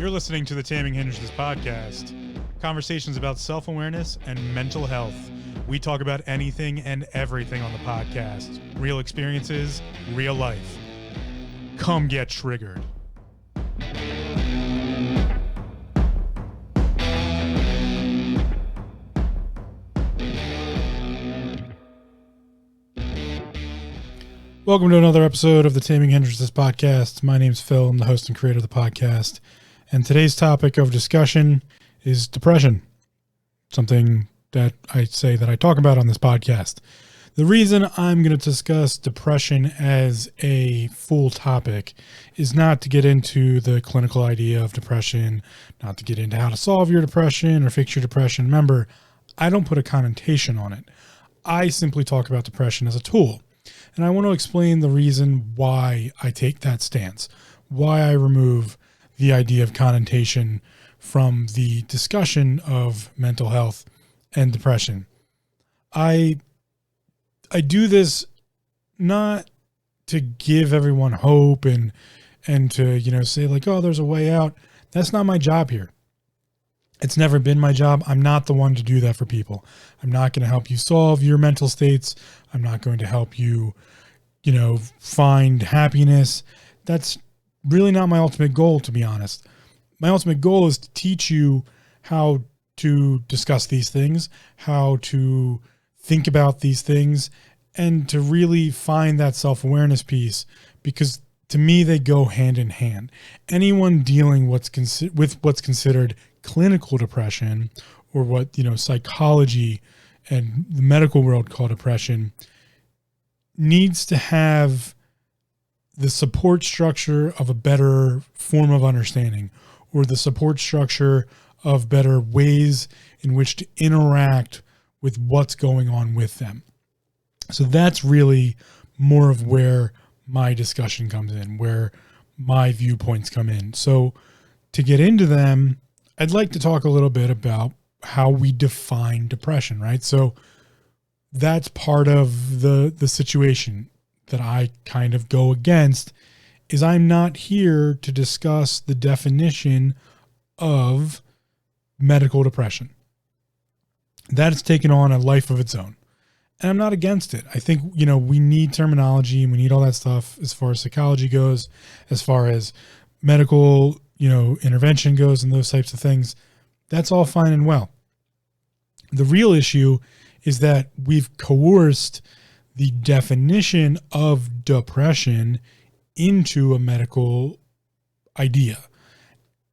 You're listening to the Taming Hindrances podcast, conversations about self-awareness and mental health. We talk about anything and everything on the podcast. Real experiences, real life. Come get triggered. Welcome to another episode of the Taming Hindrances podcast. My name's Phil. I'm the host and creator of the podcast. And today's topic of discussion is depression, something that I say that I talk about on this podcast. The reason I'm going to discuss depression as a full topic is not to get into the clinical idea of depression, not to get into how to solve your depression or fix your depression. Remember, I don't put a connotation on it. I simply talk about depression as a tool. And I want to explain the reason why I take that stance, why I remove the idea of connotation from the discussion of mental health and depression. I do this not to give everyone hope and to, say like, oh, there's a way out. That's not my job here. It's never been my job. I'm not the one to do that for people. I'm not going to help you solve your mental states. I'm not going to help you, find happiness. That's really not my ultimate goal, to be honest. My ultimate goal is to teach you how to discuss these things, how to think about these things, and to really find that self-awareness piece, because to me, they go hand in hand. Anyone dealing with what's considered clinical depression, or what, psychology and the medical world call depression, needs to have the support structure of a better form of understanding, or the support structure of better ways in which to interact with what's going on with them. So that's really more of where my discussion comes in, where my viewpoints come in. So to get into them, I'd like to talk a little bit about how we define depression, right? So that's part of the situation that I kind of go against, is I'm not here to discuss the definition of medical depression. That has taken on a life of its own. And I'm not against it. I think, we need terminology and we need all that stuff as far as psychology goes, as far as medical, intervention goes and those types of things. That's all fine and well. The real issue is that we've coerced the definition of depression into a medical idea.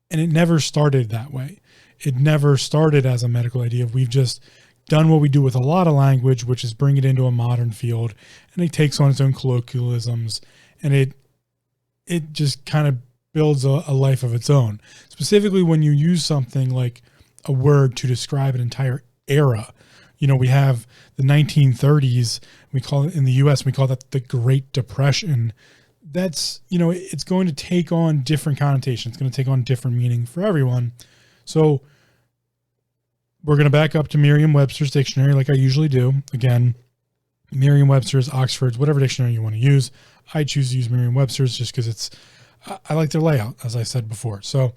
And it never started that way. It never started as a medical idea. We've just done what we do with a lot of language, which is bring it into a modern field, and it takes on its own colloquialisms, and it just kind of builds a life of its own. Specifically when you use something like a word to describe an entire era. We have the 1930s, we call it in the US, we call that the Great Depression. That's, it's going to take on different connotations. It's going to take on different meaning for everyone. So we're going to back up to Merriam-Webster's dictionary like I usually do. Again, Merriam-Webster's, Oxford's, whatever dictionary you want to use. I choose to use Merriam-Webster's just because I like their layout, as I said before. So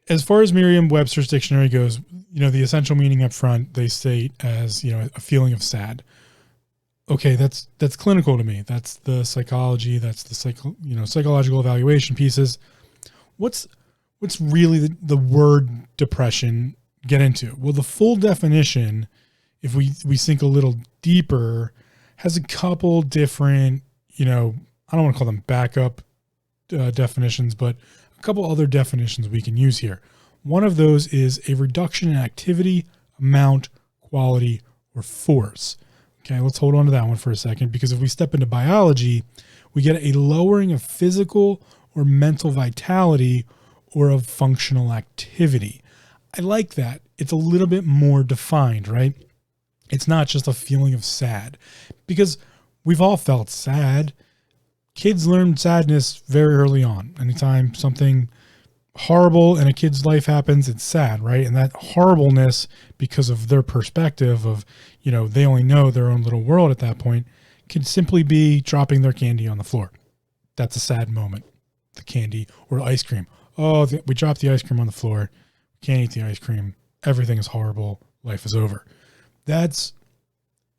as far as Merriam-Webster's dictionary goes, the essential meaning up front, they state as, a feeling of sad. Okay, that's clinical to me. That's the psychology, that's the psychological evaluation pieces. What's really the word depression get into? Well, the full definition, if we sink a little deeper, has a couple different, I don't want to call them backup definitions, but a couple other definitions we can use here. One of those is a reduction in activity, amount, quality, or force. Okay, let's hold on to that one for a second, because if we step into biology, we get a lowering of physical or mental vitality or of functional activity. I like that. It's a little bit more defined, right? It's not just a feeling of sad, because we've all felt sad. Kids learn sadness very early on. Anytime something horrible in a kid's life happens, it's sad, right? And that horribleness, because of their perspective of, they only know their own little world at that point, can simply be dropping their candy on the floor. That's a sad moment. The candy or ice cream. oh, we dropped the ice cream on the floor. Can't eat the ice cream. Everything is horrible. Life is over. That's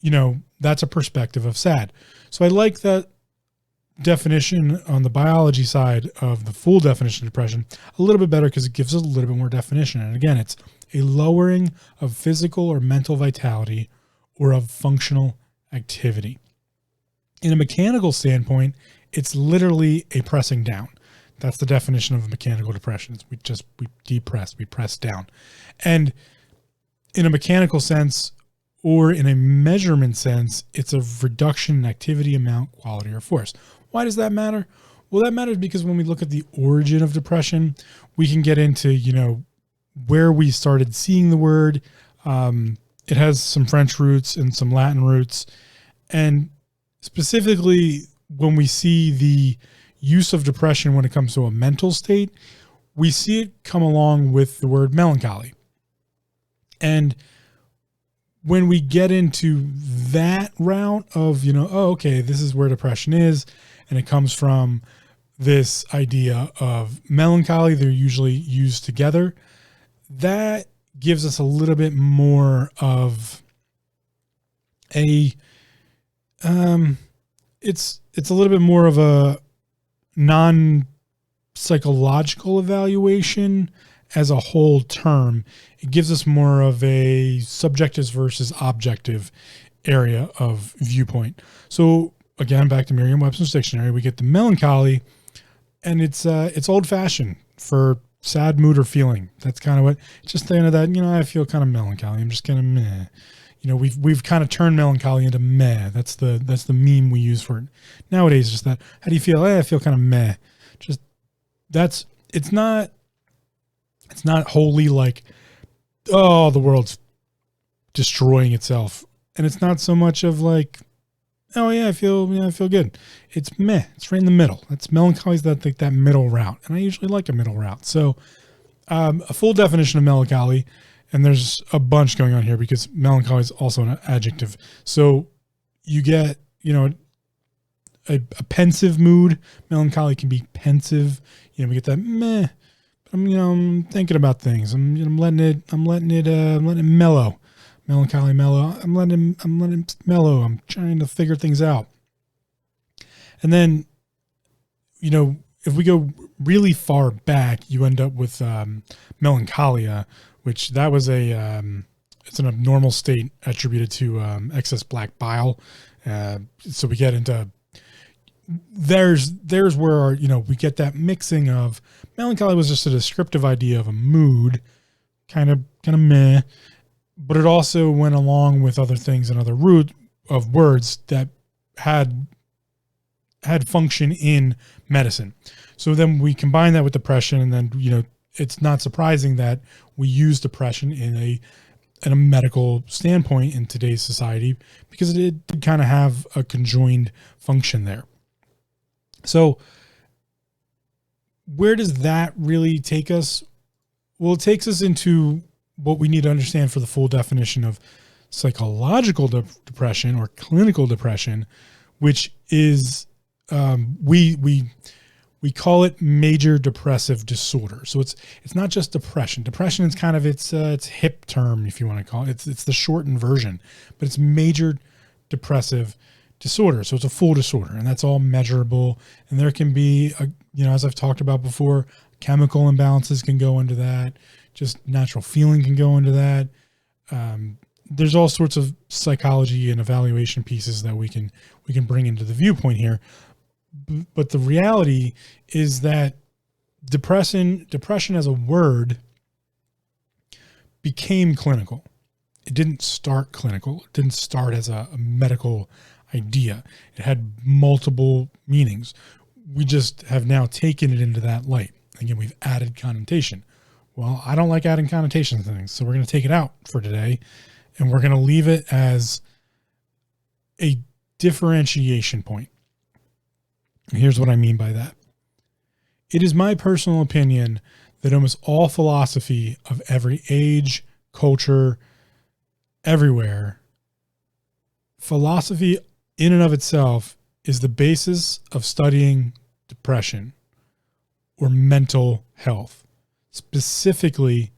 a perspective of sad. So I like that definition on the biology side of the full definition of depression a little bit better because it gives us a little bit more definition. And again, it's a lowering of physical or mental vitality or of functional activity. In a mechanical standpoint, it's literally a pressing down. That's the definition of mechanical depression. We depress, we press down. And in a mechanical sense, or in a measurement sense, it's a reduction in activity, amount, quality, or force. Why does that matter? Well, that matters because when we look at the origin of depression, we can get into, where we started seeing the word. It has some French roots and some Latin roots. And specifically, when we see the use of depression when it comes to a mental state, we see it come along with the word melancholy. And when we get into that route of, okay, this is where depression is, and it comes from this idea of melancholy, they're usually used together. That gives us a little bit more of it's a little bit more of a non-psychological evaluation as a whole term. It gives us more of a subjective versus objective area of viewpoint. So again, back to Merriam-Webster's dictionary, we get the melancholy, and it's old-fashioned for sad mood or feeling. That's kind of what, just saying that, I feel kind of melancholy. I'm just kind of meh. We've kind of turned melancholy into meh. That's the meme we use for it nowadays. Just that. How do you feel? I feel kind of meh. Just it's not wholly like, oh, the world's destroying itself. And it's not so much of like, oh yeah, I feel good. It's meh. It's right in the middle. That's melancholy is that middle route. And I usually like a middle route. So a full definition of melancholy, and there's a bunch going on here because melancholy is also an adjective. So you get, a pensive mood. Melancholy can be pensive. We get that meh. I'm thinking about things. I'm letting it mellow. Melancholy mellow. I'm letting it mellow. I'm trying to figure things out. And then, if we go really far back, you end up with Melancholia, which that was it's an abnormal state attributed to excess black bile. So we get into there's where we get that mixing of melancholy was just a descriptive idea of a mood, kind of meh, but it also went along with other things and other root of words that had function in medicine. So then we combine that with depression, and then it's not surprising that we use depression in a medical standpoint in today's society because it did kind of have a conjoined function there. So where does that really take us? Well, it takes us into what we need to understand for the full definition of psychological depression or clinical depression, which is we call it major depressive disorder. So it's not just depression. Depression is kind of its hip term, if you want to call it. It's the shortened version, but it's major depressive disorder. So it's a full disorder, and that's all measurable. And there can be, as I've talked about before, chemical imbalances can go into that. Just natural feeling can go into that. There's all sorts of psychology and evaluation pieces that we can bring into the viewpoint here. But the reality is that depression as a word became clinical. It didn't start clinical. It didn't start as a medical idea. It had multiple meanings. We just have now taken it into that light. Again, we've added connotation. Well, I don't like adding connotation to things, so we're going to take it out for today, and we're going to leave it as a differentiation point. And here's what I mean by that. It is my personal opinion that almost all philosophy of every age, culture, everywhere, philosophy in and of itself is the basis of studying depression or mental health, specifically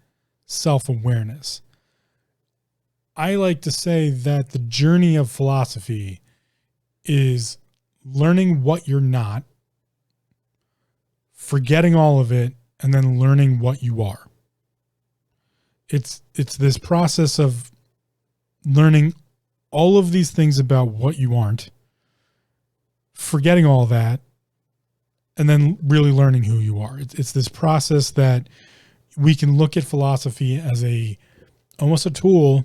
self-awareness. I like to say that the journey of philosophy is learning what you're not, forgetting all of it, and then learning what you are. It's this process of learning all of these things about what you aren't, forgetting all that, and then really learning who you are. It's this process that we can look at philosophy as almost a tool,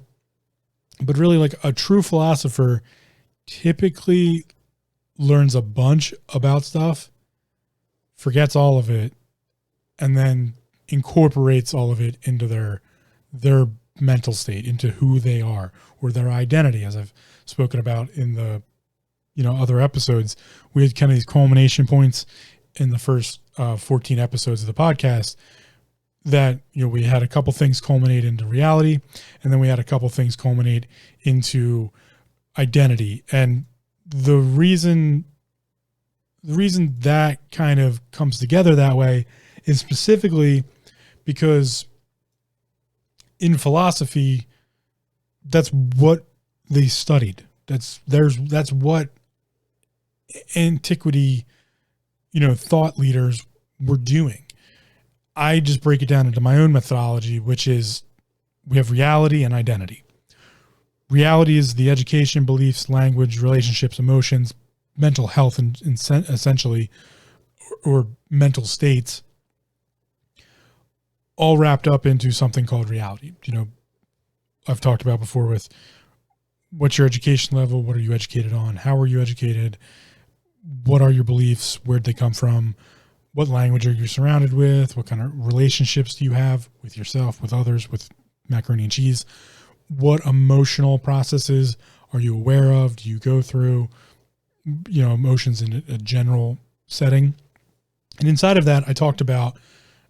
but really like a true philosopher typically learns a bunch about stuff, forgets all of it, and then incorporates all of it into their mental state, into who they are or their identity. As I've spoken about in the, other episodes, we had kind of these culmination points in the first 14 episodes of the podcast that, we had a couple things culminate into reality, and then we had a couple things culminate into identity. And the reason that kind of comes together that way is specifically because in philosophy, that's what they studied. That's what antiquity, thought leaders were doing. I just break it down into my own methodology, which is we have reality and identity. Reality is the education, beliefs, language, relationships, emotions, mental health, and essentially, or mental states, all wrapped up into something called reality. I've talked about before with what's your education level? What are you educated on? How are you educated? What are your beliefs? Where'd they come from? What language are you surrounded with? What kind of relationships do you have with yourself, with others, with macaroni and cheese? What emotional processes are you aware of? Do you go through, emotions in a general setting? And inside of that, I talked about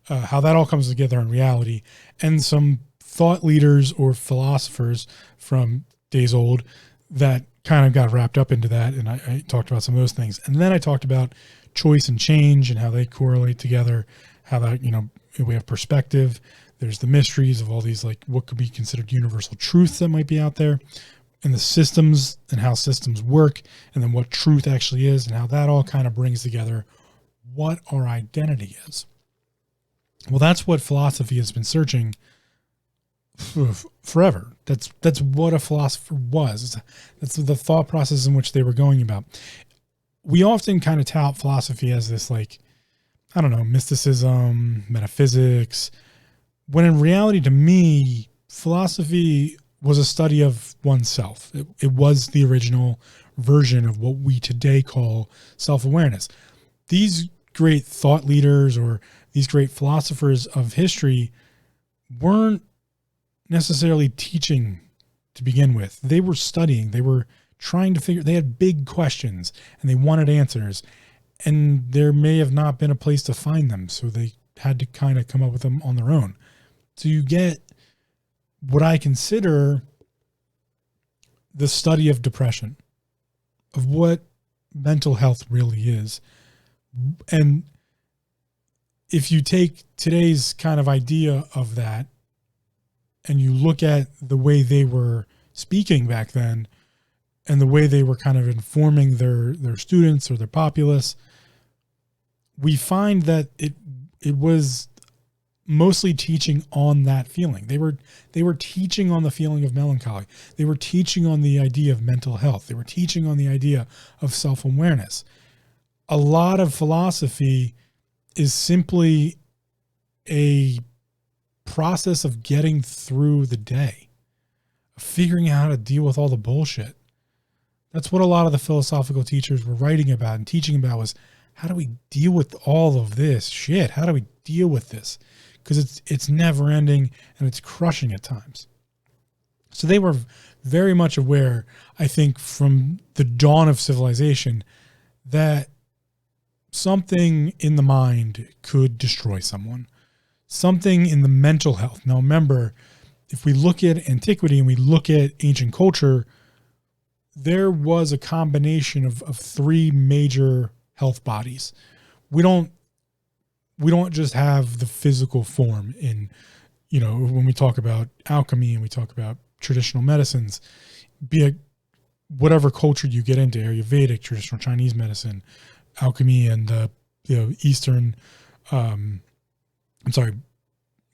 how that all comes together in reality, and some thought leaders or philosophers from days old that kind of got wrapped up into that. And I talked about some of those things. And then I talked about choice and change and how they correlate together, how that, we have perspective. There's the mysteries of all these, like what could be considered universal truths that might be out there, and the systems and how systems work, and then what truth actually is, and how that all kind of brings together what our identity is. Well, that's what philosophy has been searching forever. That's what a philosopher was. That's the thought process in which they were going about. We often kind of tout philosophy as this, like, I don't know, mysticism, metaphysics, when in reality, to me, philosophy was a study of oneself. It was the original version of what we today call self-awareness. These great thought leaders or these great philosophers of history weren't necessarily teaching to begin with. They were studying. They were trying to they had big questions and they wanted answers, and there may have not been a place to find them. So they had to kind of come up with them on their own. So you get what I consider the study of depression, of what mental health really is. And if you take today's kind of idea of that and you look at the way they were speaking back then and the way they were kind of informing their students or their populace, we find that it was mostly teaching on that feeling. They were teaching on the feeling of melancholy. They were teaching on the idea of mental health. They were teaching on the idea of self-awareness. A lot of philosophy is simply a process of getting through the day, of figuring out how to deal with all the bullshit. That's what a lot of the philosophical teachers were writing about and teaching about, was how do we deal with all of this shit? How do we deal with this? Because it's never ending and it's crushing at times. So they were very much aware, I think, from the dawn of civilization, that something in the mind could destroy someone. Something in the mental health. Now remember, if we look at antiquity and we look at ancient culture, there was a combination of three major health bodies. We don't we don't just have the physical form in, when we talk about alchemy and we talk about traditional medicines, be it whatever culture you get into, Ayurvedic, traditional Chinese medicine, alchemy, and the Eastern,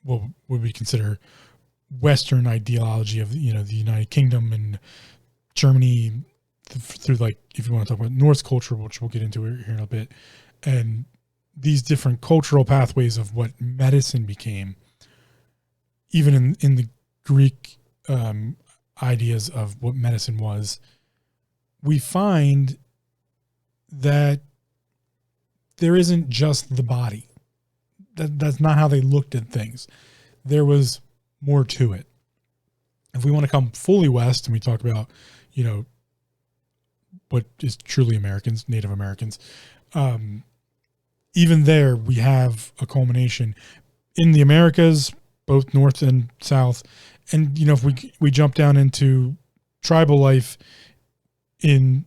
what would we consider Western ideology of, the United Kingdom and Germany through, like, if you want to talk about Norse culture, which we'll get into here in a bit, and these different cultural pathways of what medicine became, even in the Greek ideas of what medicine was, we find that there isn't just the body. That's not how they looked at things. There was more to it. If we want to come fully west and we talk about, what is truly Americans, Native Americans, even there we have a culmination in the Americas, both North and South. And, if we jump down into tribal life in,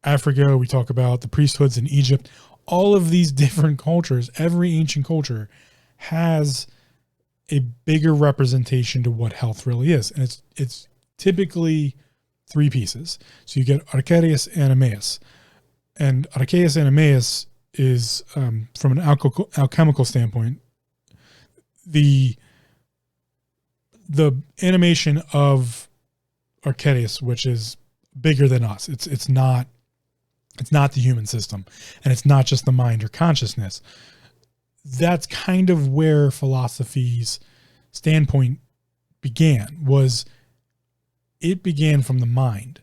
Africa, we talk about the priesthoods in Egypt. All of these different cultures, every ancient culture has a bigger representation to what health really is. And it's typically three pieces. So you get Archaius and Emmaus. And Archaius and Emmaus is, from an alchemical standpoint, the animation of Archaius, which is bigger than us. It's not the human system, and it's not just the mind or consciousness. That's kind of where philosophy's standpoint began. It began from the mind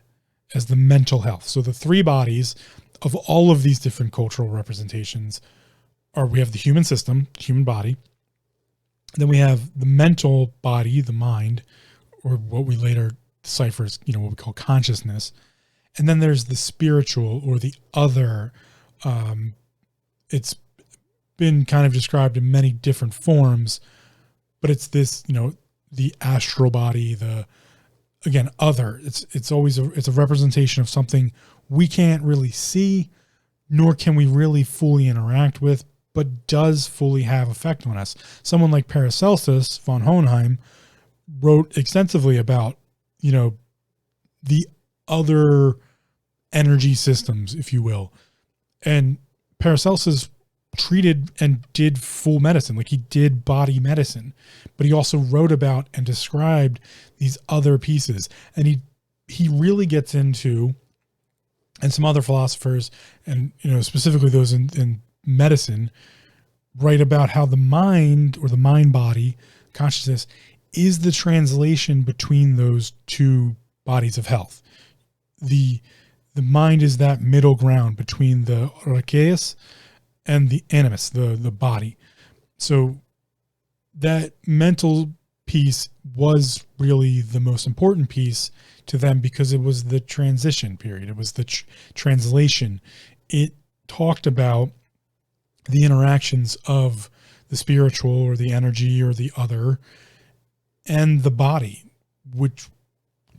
as the mental health. So the three bodies of all of these different cultural representations we have the human system, human body. Then we have the mental body, the mind, or what we later decipher as, what we call consciousness. And then there's the spiritual, or the other. It's been kind of described in many different forms, but it's this, the astral body, other. It's always it's a representation of something we can't really see, nor can we really fully interact with, but does fully have effect on us. Someone like Paracelsus von Hohenheim wrote extensively about, the other energy systems, if you will. And Paracelsus treated and did full medicine, like he did body medicine, but he also wrote about and described these other pieces. And he really gets into, and some other philosophers, and specifically those in medicine, write about how the mind, or the mind body consciousness, is the translation between those two bodies of health. The mind is that middle ground between the archaius and the animus, the body. So that mental piece was really the most important piece to them, because it was the transition period. It was the translation. It talked about the interactions of the spiritual, or the energy, or the other, and the body, which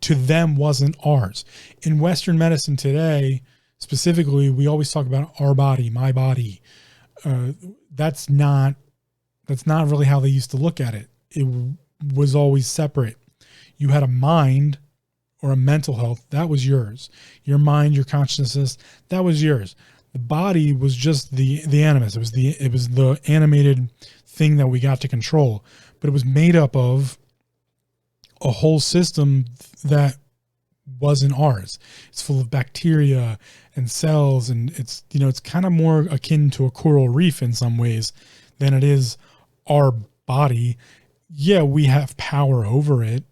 to them wasn't ours. In Western medicine today, specifically, we always talk about our body, my body. That's not really how they used to look at it. It was always separate. You had a mind, or a mental health, that was yours. Your mind, your consciousness, that was yours. The body was just the animus. It was the animated thing that we got to control, but it was made up of a whole system that wasn't ours. It's full of bacteria and cells, and it's kind of more akin to a coral reef in some ways than it is our body. Yeah, we have power over it,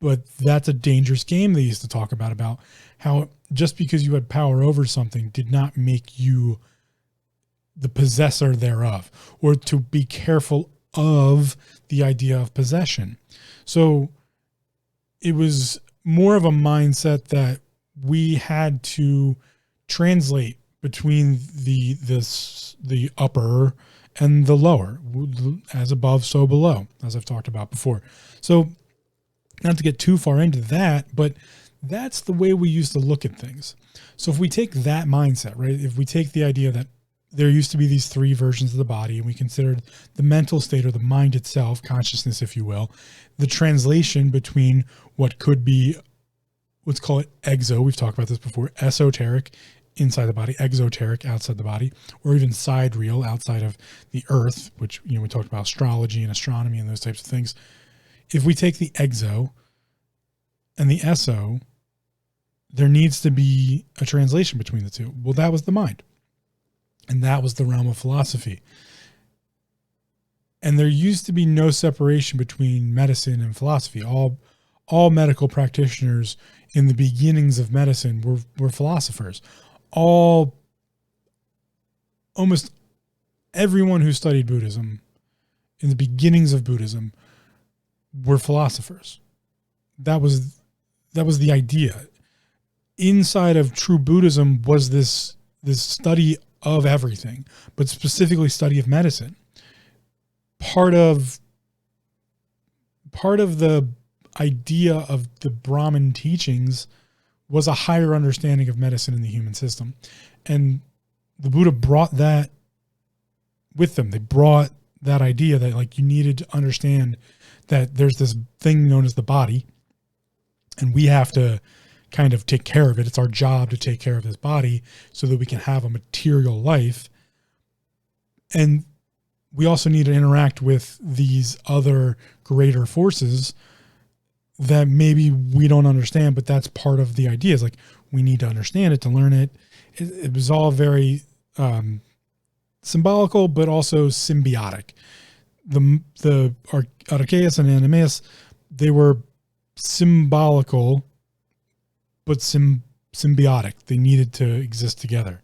but that's a dangerous game they used to talk about how just because you had power over something did not make you the possessor thereof, or to be careful of the idea of possession. So it was more of a mindset that we had to translate between the upper and the lower, as above, so below, as I've talked about before. So not to get too far into that, but that's the way we used to look at things. So if we take that mindset, right, if we take the idea that there used to be these three versions of the body, and we considered the mental state, or the mind itself, consciousness, if you will, the translation between what could be, let's call it exo, we've talked about this before, esoteric, inside the body, exoteric, outside the body, or even sidereal, outside of the earth, which, we talked about astrology and astronomy and those types of things. If we take the exo and the eso, there needs to be a translation between the two. Well, that was the mind. And that was the realm of philosophy. And there used to be no separation between medicine and philosophy. All medical practitioners in the beginnings of medicine were philosophers. Almost everyone who studied Buddhism in the beginnings of Buddhism were philosophers. That was the idea. Inside of true Buddhism was this study of everything, but specifically study of medicine. Part of the idea of the Brahmin teachings was a higher understanding of medicine in the human system. And the Buddha brought that with them. They brought that idea that, like, you needed to understand that there's this thing known as the body, and we have to kind of take care of it. It's our job to take care of this body so that we can have a material life. And we also need to interact with these other greater forces that maybe we don't understand, but that's part of the idea. Is like, we need to understand it to learn it. It was all very symbolical, but also symbiotic. The Archeus and Animeus, they were symbolical, but symbiotic. They needed to exist together.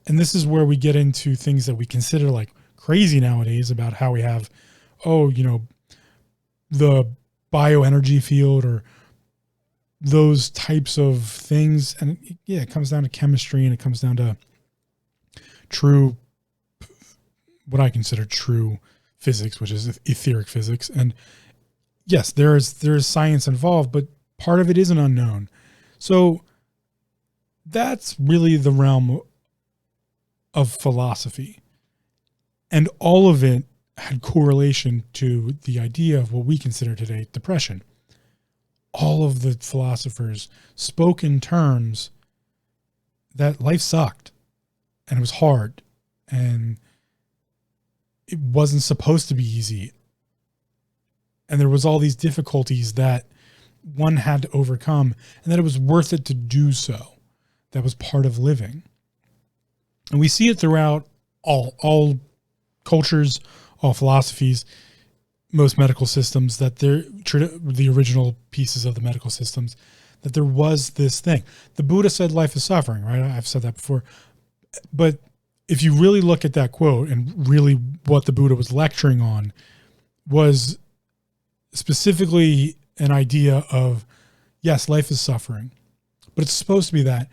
And this is where we get into things that we consider like crazy nowadays about how we have, the bioenergy field or those types of things. And it comes down to chemistry, and it comes down to what I consider true physics, which is etheric physics. And yes, there is science involved, but part of it is an unknown. So that's really the realm of philosophy. And all of it had correlation to the idea of what we consider today depression. All of the philosophers spoke in terms that life sucked, and it was hard, and it wasn't supposed to be easy. And there was all these difficulties that one had to overcome, and that it was worth it to do so. That was part of living. And we see it throughout all cultures, all philosophies, most medical systems, that the original pieces of the medical systems, that there was this thing. The Buddha said life is suffering, right? I've said that before. But if you really look at that quote, and really what the Buddha was lecturing on was specifically an idea of, yes, life is suffering, but it's supposed to be that.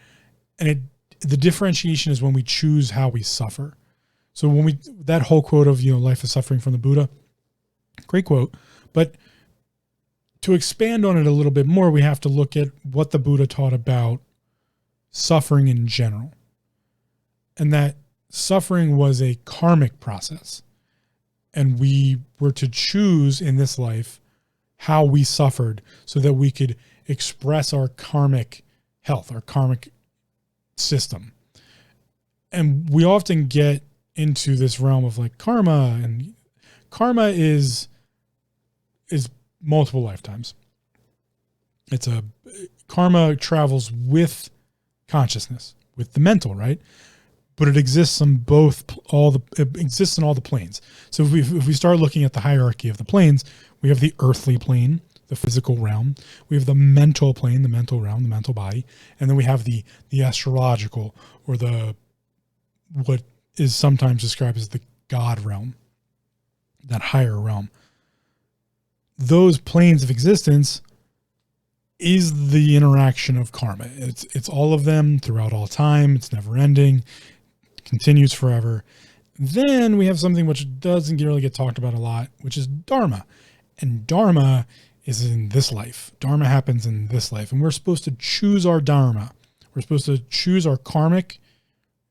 And the differentiation is when we choose how we suffer. So that whole quote of, life is suffering from the Buddha, great quote. But to expand on it a little bit more, we have to look at what the Buddha taught about suffering in general. And that suffering was a karmic process. And we were to choose in this life how we suffered so that we could express our karmic health, our karmic system. And we often get into this realm of like karma, and karma is multiple lifetimes. Karma travels with consciousness, with the mental, right? But it exists on it exists in all the planes. So if we start looking at the hierarchy of the planes, we have the earthly plane, the physical realm. We have the mental plane, the mental realm, the mental body. And then we have the astrological, or what is sometimes described as the God realm, that higher realm. Those planes of existence is the interaction of karma. It's all of them throughout all time. It's never ending, continues forever. Then we have something which doesn't really get talked about a lot, which is dharma. And dharma is in this life. Dharma happens in this life. And we're supposed to choose our dharma. We're supposed to choose our karmic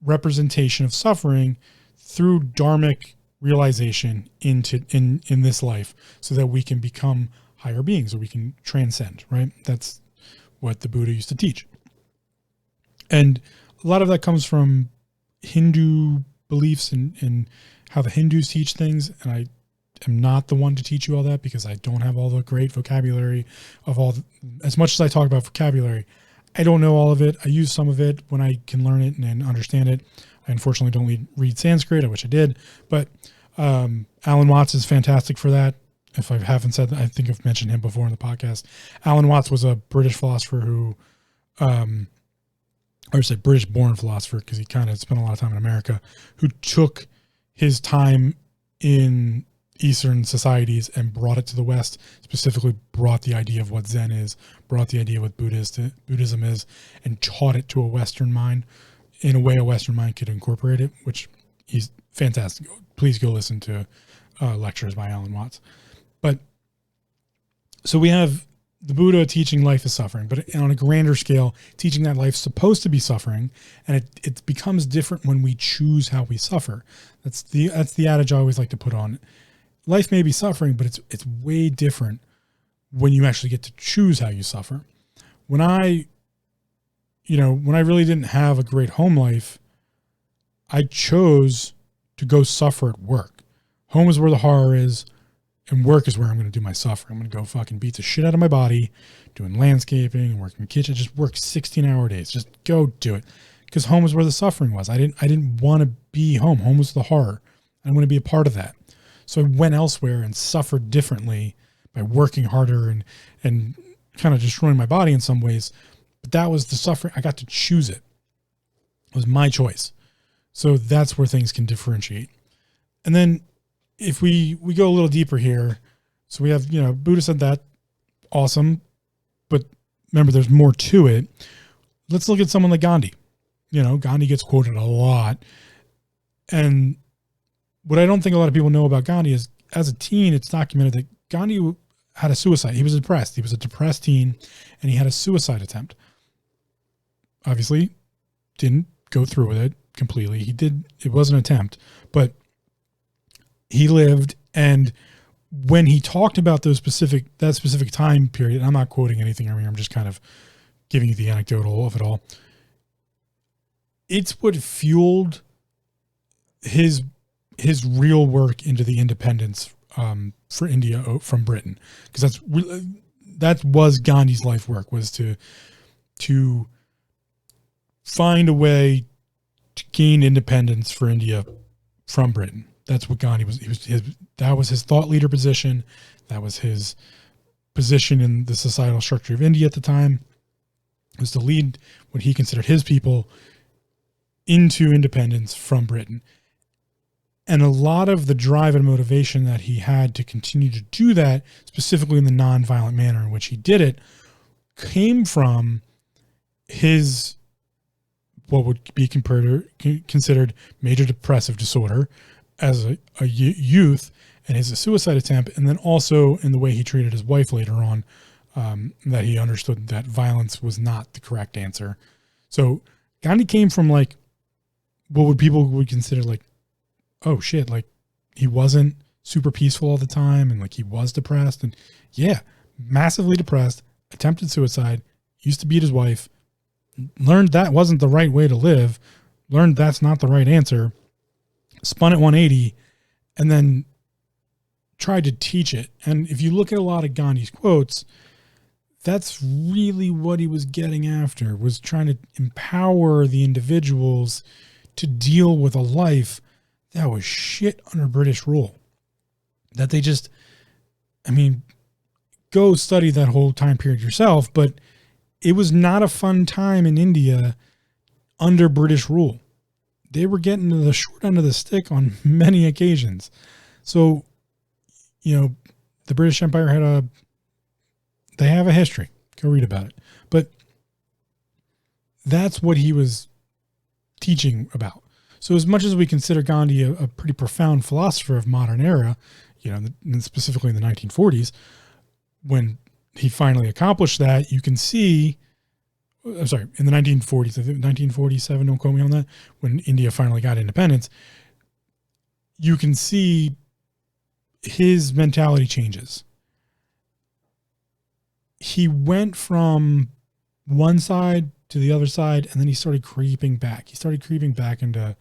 representation of suffering through dharmic realization in this life, so that we can become higher beings, or we can transcend, right? That's what the Buddha used to teach. And a lot of that comes from Hindu beliefs and how the Hindus teach things. And I am not the one to teach you all that, because I don't have all the great vocabulary of as much as I talk about vocabulary, I don't know all of it. I use some of it when I can learn it and understand it. I unfortunately don't read Sanskrit. I wish I did, but Alan Watts is fantastic for that. If I haven't said that, I think I've mentioned him before in the podcast. Alan Watts was a British philosopher who, or say British-born philosopher, because he kind of spent a lot of time in America, who took his time in Eastern societies and brought it to the West, specifically brought the idea of what Zen is, brought the idea of what Buddhism is, and taught it to a Western mind in a way a Western mind could incorporate it, which he's fantastic. Please go listen to lectures by Alan Watts. But so we have the Buddha teaching life is suffering, but on a grander scale, teaching that life's supposed to be suffering, and it becomes different when we choose how we suffer. That's the adage I always like to put on. Life may be suffering, but it's way different when you actually get to choose how you suffer. When I really didn't have a great home life, I chose to go suffer at work. Home is where the horror is, and work is where I'm going to do my suffering. I'm going to go fucking beat the shit out of my body, doing landscaping and working in the kitchen. Just work 16-hour days. Just go do it. Because home is where the suffering was. I didn't want to be home. Home was the horror. I didn't want to be a part of that. So I went elsewhere and suffered differently by working harder and kind of destroying my body in some ways. But that was the suffering. I got to choose it. It was my choice. So that's where things can differentiate. And then if we go a little deeper here, so we have, Buddha said that, awesome. But remember, there's more to it. Let's look at someone like Gandhi. Gandhi gets quoted a lot. And what I don't think a lot of people know about Gandhi is, as a teen, it's documented that Gandhi had a suicide. He was depressed. He was a depressed teen, and he had a suicide attempt. Obviously, didn't go through with it completely. It was an attempt, but he lived. And when he talked about that specific time period, I'm not quoting anything here, I'm just kind of giving you the anecdotal of it all. It's what fueled his real work into the independence for India from Britain, because that was Gandhi's life work, was to find a way to gain independence for India from Britain. That's what Gandhi was. That was his thought leader position. That was his position in the societal structure of India at the time, was to lead what he considered his people into independence from Britain. And a lot of the drive and motivation that he had to continue to do that, specifically in the nonviolent manner in which he did it, came from his, what would be considered major depressive disorder as a youth, and his suicide attempt, and then also in the way he treated his wife later on, that he understood that violence was not the correct answer. So Gandhi came from like what people would consider like, oh shit, like he wasn't super peaceful all the time, and like he was depressed, and massively depressed, attempted suicide, used to beat his wife, learned that wasn't the right way to live, learned that's not the right answer, spun at 180, and then tried to teach it. And if you look at a lot of Gandhi's quotes, that's really what he was getting after, was trying to empower the individuals to deal with a life that was shit under British rule. That they just, go study that whole time period yourself, but it was not a fun time in India under British rule. They were getting to the short end of the stick on many occasions. So, the British Empire they have a history. Go read about it. But that's what he was teaching about. So as much as we consider Gandhi a pretty profound philosopher of modern era, specifically in the 1940s, when he finally accomplished that, you can see I'm sorry, in the 1940s, I think 1947, don't quote me on that, when India finally got independence, you can see his mentality changes. He went from one side to the other side, and then he started creeping back. He started creeping back into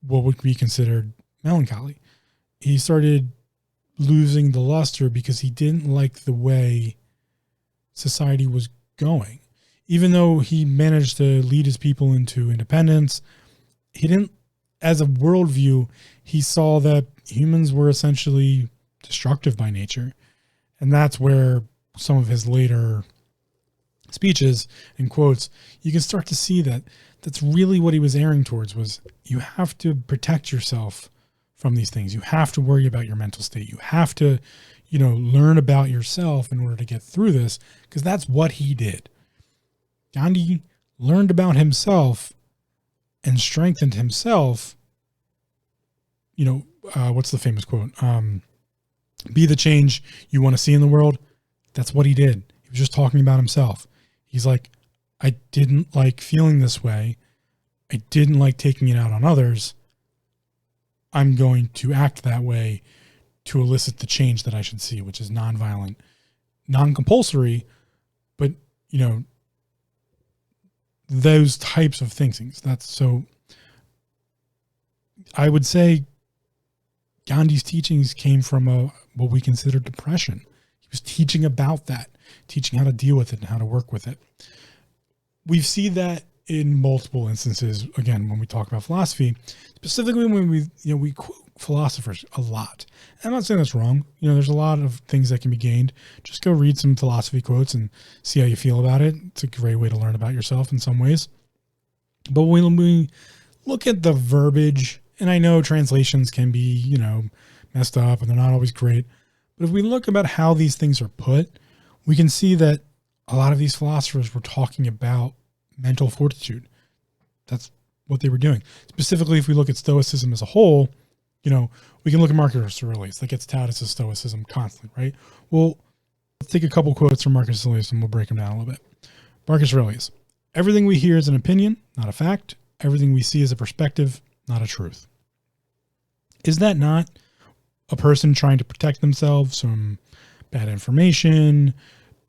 what would be considered melancholy. He started losing the luster because he didn't like the way society was going. Even though he managed to lead his people into independence, he didn't, as a worldview, he saw that humans were essentially destructive by nature. And that's where some of his later speeches and quotes, you can start to see that that's really what he was airing towards, was you have to protect yourself from these things. You have to worry about your mental state. You have to, learn about yourself in order to get through this, because that's what he did. Gandhi learned about himself and strengthened himself. What's the famous quote? Be the change you want to see in the world. That's what he did. He was just talking about himself. He's like, I didn't like feeling this way. I didn't like taking it out on others. I'm going to act that way to elicit the change that I should see, which is nonviolent, non-compulsory, but, those types of things. That's so, I would say Gandhi's teachings came from what we consider depression. He was teaching about that, teaching how to deal with it and how to work with it. We see that in multiple instances. Again, when we talk about philosophy, specifically when we quote philosophers a lot. And I'm not saying that's wrong. There's a lot of things that can be gained. Just go read some philosophy quotes and see how you feel about it. It's a great way to learn about yourself in some ways. But when we look at the verbiage, and I know translations can be, messed up and they're not always great. But if we look about how these things are put, we can see that a lot of these philosophers were talking about mental fortitude. That's what they were doing. Specifically, if we look at Stoicism as a whole, we can look at Marcus Aurelius. That gets touted as Stoicism constantly, right? Well, let's take a couple quotes from Marcus Aurelius and we'll break them down a little bit. Marcus Aurelius: everything we hear is an opinion, not a fact. Everything we see is a perspective, not a truth. Is that not a person trying to protect themselves from bad information,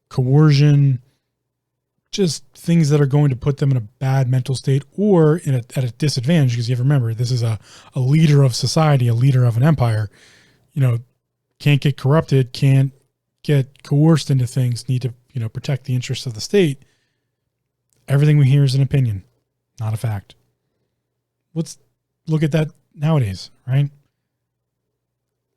coercion, just things that are going to put them in a bad mental state or at a disadvantage? Because you have to remember, this is a leader of society, a leader of an empire, can't get corrupted, can't get coerced into things, need to, protect the interests of the state. Everything we hear is an opinion, not a fact. Let's look at that nowadays, right?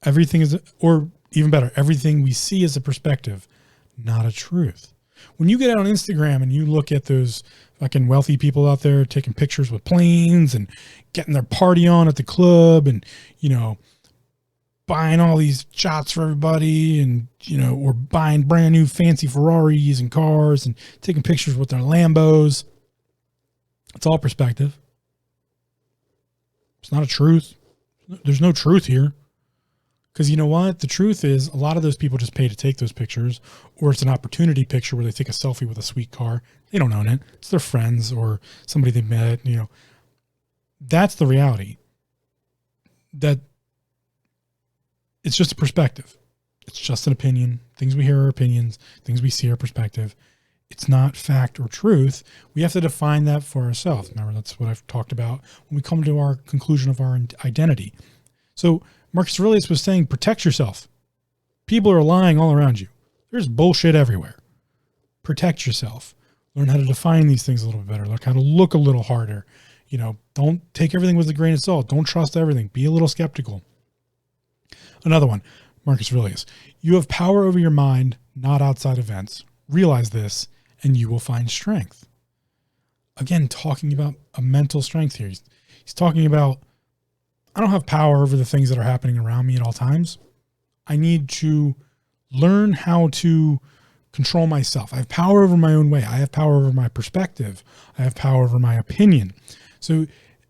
Everything is, or even better, everything we see is a perspective, not a truth. When you get out on Instagram and you look at those fucking wealthy people out there taking pictures with planes and getting their party on at the club and, buying all these shots for everybody and, or buying brand new fancy Ferraris and cars and taking pictures with their Lambos, it's all perspective. It's not a truth. There's no truth here. Because you know what? The truth is, a lot of those people just pay to take those pictures, or it's an opportunity picture where they take a selfie with a sweet car. They don't own it. It's their friends or somebody they met. That's the reality. That it's just a perspective. It's just an opinion. Things we hear are opinions. Things we see are perspective. It's not fact or truth. We have to define that for ourselves. Remember, that's what I've talked about when we come to our conclusion of our identity. So Marcus Aurelius was saying, protect yourself. People are lying all around you. There's bullshit everywhere. Protect yourself. Learn how to define these things a little bit better. Learn how to look a little harder. Don't take everything with a grain of salt. Don't trust everything. Be a little skeptical. Another one, Marcus Aurelius: you have power over your mind, not outside events. Realize this, and you will find strength. Again, talking about a mental strength here. He's talking about, I don't have power over the things that are happening around me at all times. I need to learn how to control myself. I have power over my own way. I have power over my perspective. I have power over my opinion. So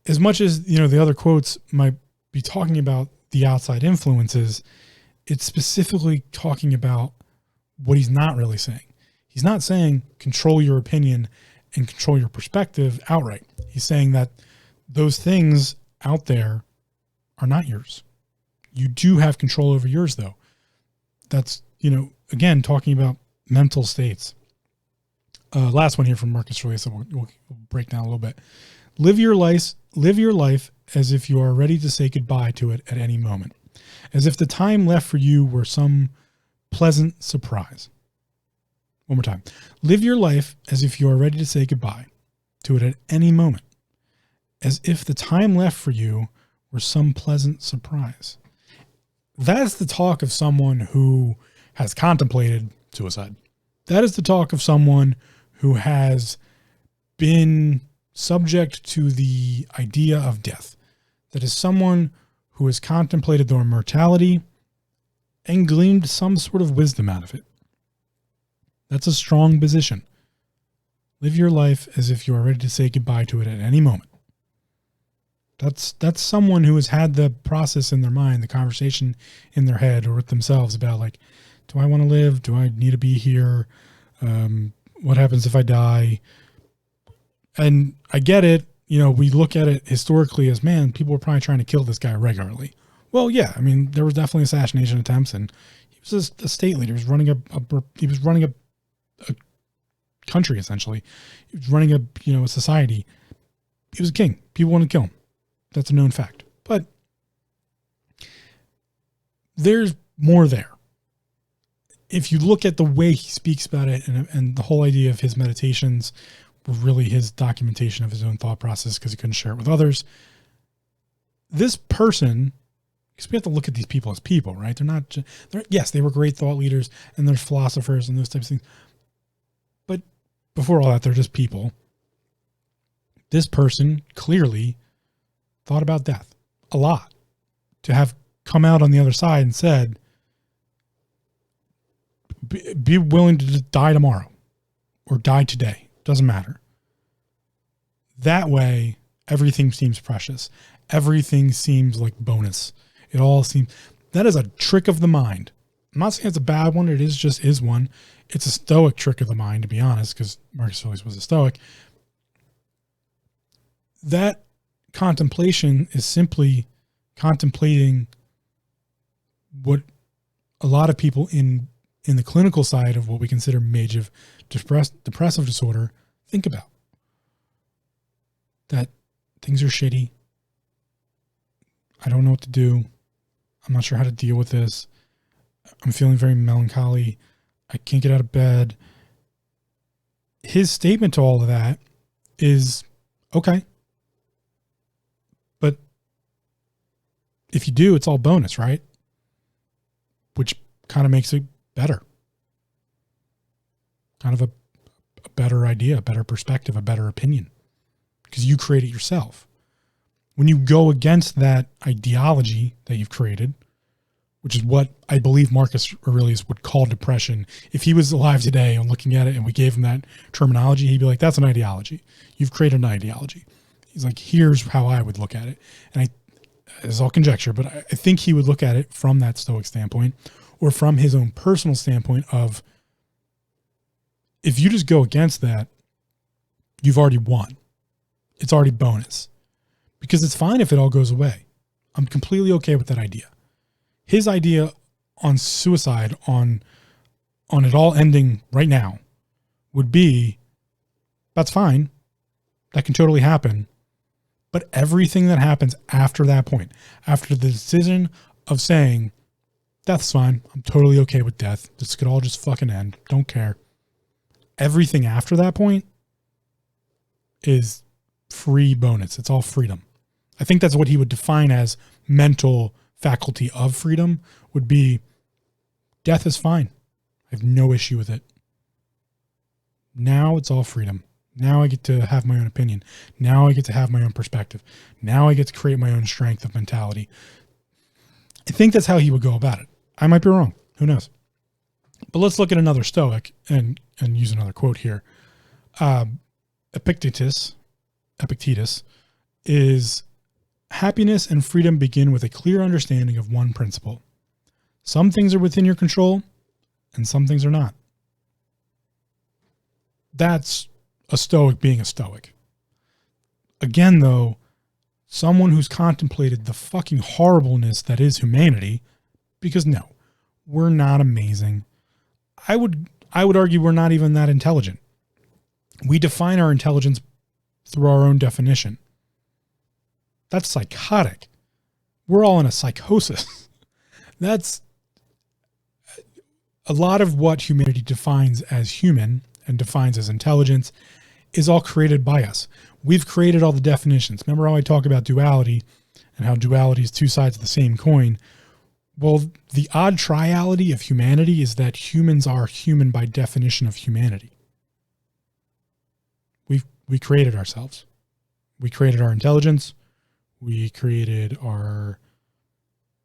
as much as, the other quotes might be talking about the outside influences, it's specifically talking about what he's not really saying. He's not saying control your opinion and control your perspective outright. He's saying that those things out there are not yours. You do have control over yours, though. That's, again, talking about mental states. Last one here from Marcus Aurelius, so we'll break down a little bit. Live your life as if you are ready to say goodbye to it at any moment, as if the time left for you were some pleasant surprise. One more time. Live your life as if you are ready to say goodbye to it at any moment, as if the time left for you were some pleasant surprise. That's the talk of someone who has contemplated suicide. That is the talk of someone who has been subject to the idea of death. That is someone who has contemplated their mortality and gleaned some sort of wisdom out of it. That's a strong position. Live your life as if you are ready to say goodbye to it at any moment. That's someone who has had the process in their mind, the conversation in their head or with themselves about, like, do I want to live? Do I need to be here? What happens if I die? And I get it. We look at it historically as, man, people were probably trying to kill this guy regularly. Well, yeah, I mean, there was definitely assassination attempts, and he was a state leader. He was running a country, essentially. He was running a society. He was a king. People wanted to kill him. That's a known fact. But there's more there. If you look at the way he speaks about it, and the whole idea of his meditations were really his documentation of his own thought process because he couldn't share it with others. This person, because we have to look at these people as people, right? Yes, they were great thought leaders and they're philosophers and those types of things. But before all that, they're just people. This person clearly thought about death a lot. To have come out on the other side and said, be willing to just die tomorrow or die today. Doesn't matter. That way, everything seems precious. Everything seems like bonus. It all seems, that is a trick of the mind. I'm not saying it's a bad one. It is one. It's a stoic trick of the mind, to be honest, because Marcus Aurelius was a stoic. That contemplation is simply contemplating what a lot of people in the clinical side of what we consider major depressive disorder think about. That things are shitty. I don't know what to do. I'm not sure how to deal with this. I'm feeling very melancholy. I can't get out of bed. His statement to all of that is, okay. But if you do, it's all bonus, right? Which kind of makes it better. Kind of a better idea, a better perspective, a better opinion. Because you create it yourself. When you go against that ideology that you've created, which is what I believe Marcus Aurelius would call depression. If he was alive today and looking at it and we gave him that terminology, he'd be like, that's an ideology. You've created an ideology. He's like, here's how I would look at it. And it's all conjecture, but I think he would look at it from that stoic standpoint or from his own personal standpoint of, if you just go against that, you've already won. It's already bonus. Because it's fine if it all goes away. I'm completely okay with that idea. His idea on suicide, on it all ending right now, would be, that's fine. That can totally happen. But everything that happens after that point, after the decision of saying, death's fine, I'm totally okay with death, this could all just fucking end, don't care. Everything after that point is free bonus. It's all freedom. I think that's what he would define as mental faculty of freedom, would be, death is fine. I have no issue with it. Now it's all freedom. Now I get to have my own opinion. Now I get to have my own perspective. Now I get to create my own strength of mentality. I think that's how he would go about it. I might be wrong. Who knows? But let's look at another Stoic and use another quote here. Epictetus is, happiness and freedom begin with a clear understanding of one principle. Some things are within your control and some things are not. That's a Stoic being a Stoic. Again, though, someone who's contemplated the fucking horribleness that is humanity, because no, we're not amazing. I would argue we're not even that intelligent. We define our intelligence through our own definition. That's psychotic. We're all in a psychosis. That's a lot of what humanity defines as human and defines as intelligence is all created by us. We've created all the definitions. Remember how I talk about duality and how duality is two sides of the same coin? Well, the odd triality of humanity is that humans are human by definition of humanity. We created ourselves. We created our intelligence. We created our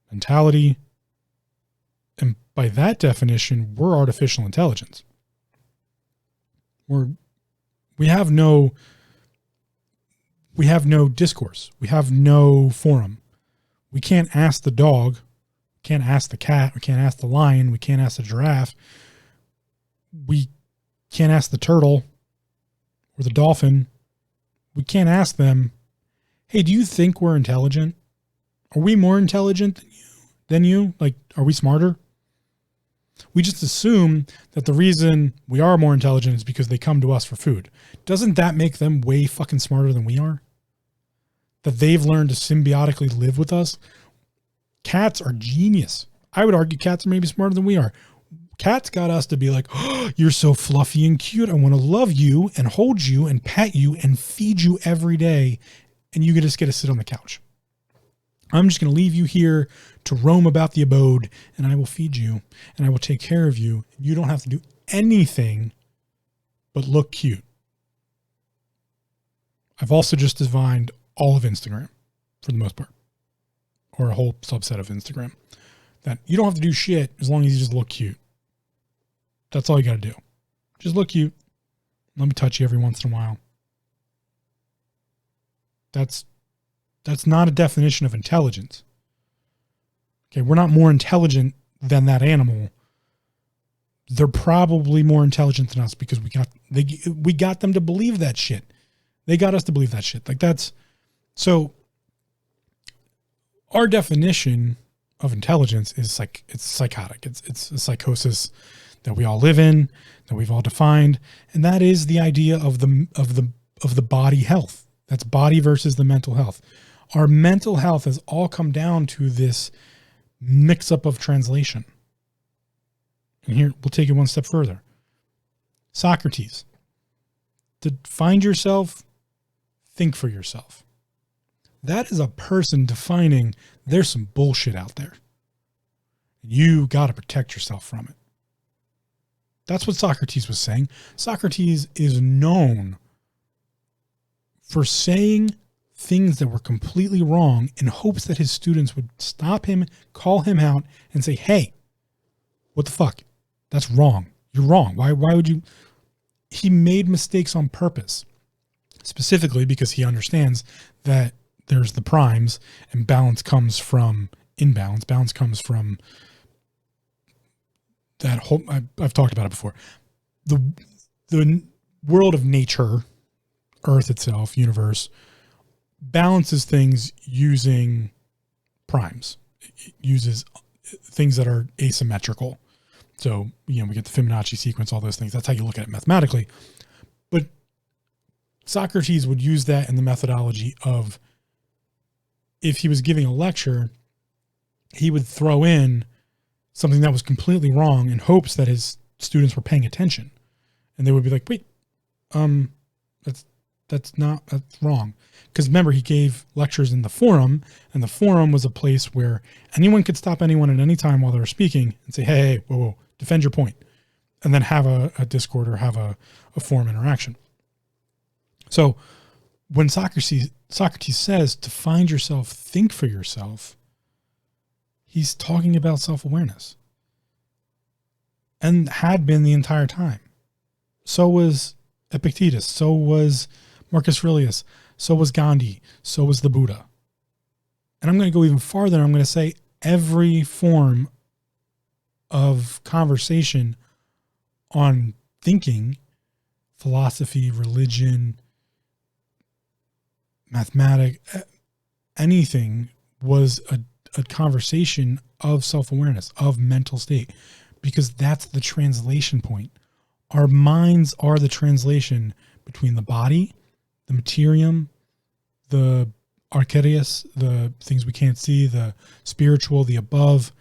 mentality. And by that definition, we're artificial intelligence. We have no discourse. We have no forum. We can't ask the dog. We can't ask the cat. We can't ask the lion. We can't ask the giraffe. We can't ask the turtle or the dolphin. We can't ask them, hey, do you think we're intelligent? Are we more intelligent than you? Like, are we smarter? We just assume that the reason we are more intelligent is because they come to us for food. Doesn't that make them way fucking smarter than we are? That they've learned to symbiotically live with us? Cats are genius. I would argue cats are maybe smarter than we are. Cats got us to be like, oh, you're so fluffy and cute. I want to love you and hold you and pet you and feed you every day. And you just get to sit on the couch. I'm just going to leave you here to roam about the abode, and I will feed you and I will take care of you. You don't have to do anything but look cute. I've also just defined all of Instagram for the most part, or a whole subset of Instagram, that you don't have to do shit as long as you just look cute. That's all you got to do. Just look cute. Let me touch you every once in a while. That's not a definition of intelligence. Okay, we're not more intelligent than that animal. They're probably more intelligent than us because we got them to believe that shit. They got us to believe that shit. Like that's so. Our definition of intelligence is it's psychotic. It's a psychosis that we all live in, that we've all defined, and that is the idea of the body health. That's body versus the mental health. Our mental health has all come down to this mix-up of translation. And here, we'll take it one step further. Socrates. To find yourself, think for yourself. That is a person defining there's some bullshit out there. You got to protect yourself from it. That's what Socrates was saying. Socrates is known for saying things that were completely wrong in hopes that his students would stop him, call him out, and say, hey, what the fuck? That's wrong. You're wrong. Why would you? He made mistakes on purpose, specifically because he understands that there's the primes and balance comes from imbalance. Balance comes from that whole, I've talked about it before. The world of nature, Earth itself, universe, balances things using primes. It uses things that are asymmetrical. So, we get the Fibonacci sequence, all those things. That's how you look at it mathematically. But Socrates would use that in the methodology of, if he was giving a lecture, he would throw in something that was completely wrong in hopes that his students were paying attention. And they would be like, wait, that's wrong. Because remember, he gave lectures in the forum, and the forum was a place where anyone could stop anyone at any time while they were speaking and say, hey, whoa, defend your point. And then have a discord or have a forum interaction. So when Socrates says to find yourself, think for yourself, he's talking about self-awareness. And had been the entire time. So was Epictetus. So was Marcus Aurelius. So was Gandhi. So was the Buddha. And I'm going to go even farther. I'm going to say every form of conversation on thinking philosophy, religion, mathematics, anything was a conversation of self-awareness, of mental state, because that's the translation point. Our minds are the translation between the body, the materium, the archetypes, the things we can't see, the spiritual, the above.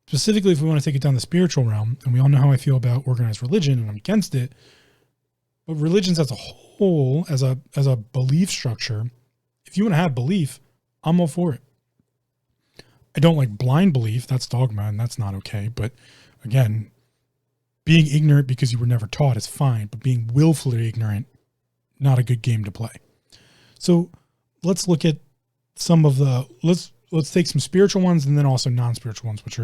Specifically, if we want to take it down the spiritual realm, and we all know how I feel about organized religion, and I'm against it, but religions as a whole, as a belief structure, if you want to have belief, I'm all for it. I don't like blind belief. That's dogma, and that's not okay. But again, being ignorant because you were never taught is fine, but being willfully ignorant, not a good game to play. So let's look at some of the, let's take some spiritual ones and then also non-spiritual ones, which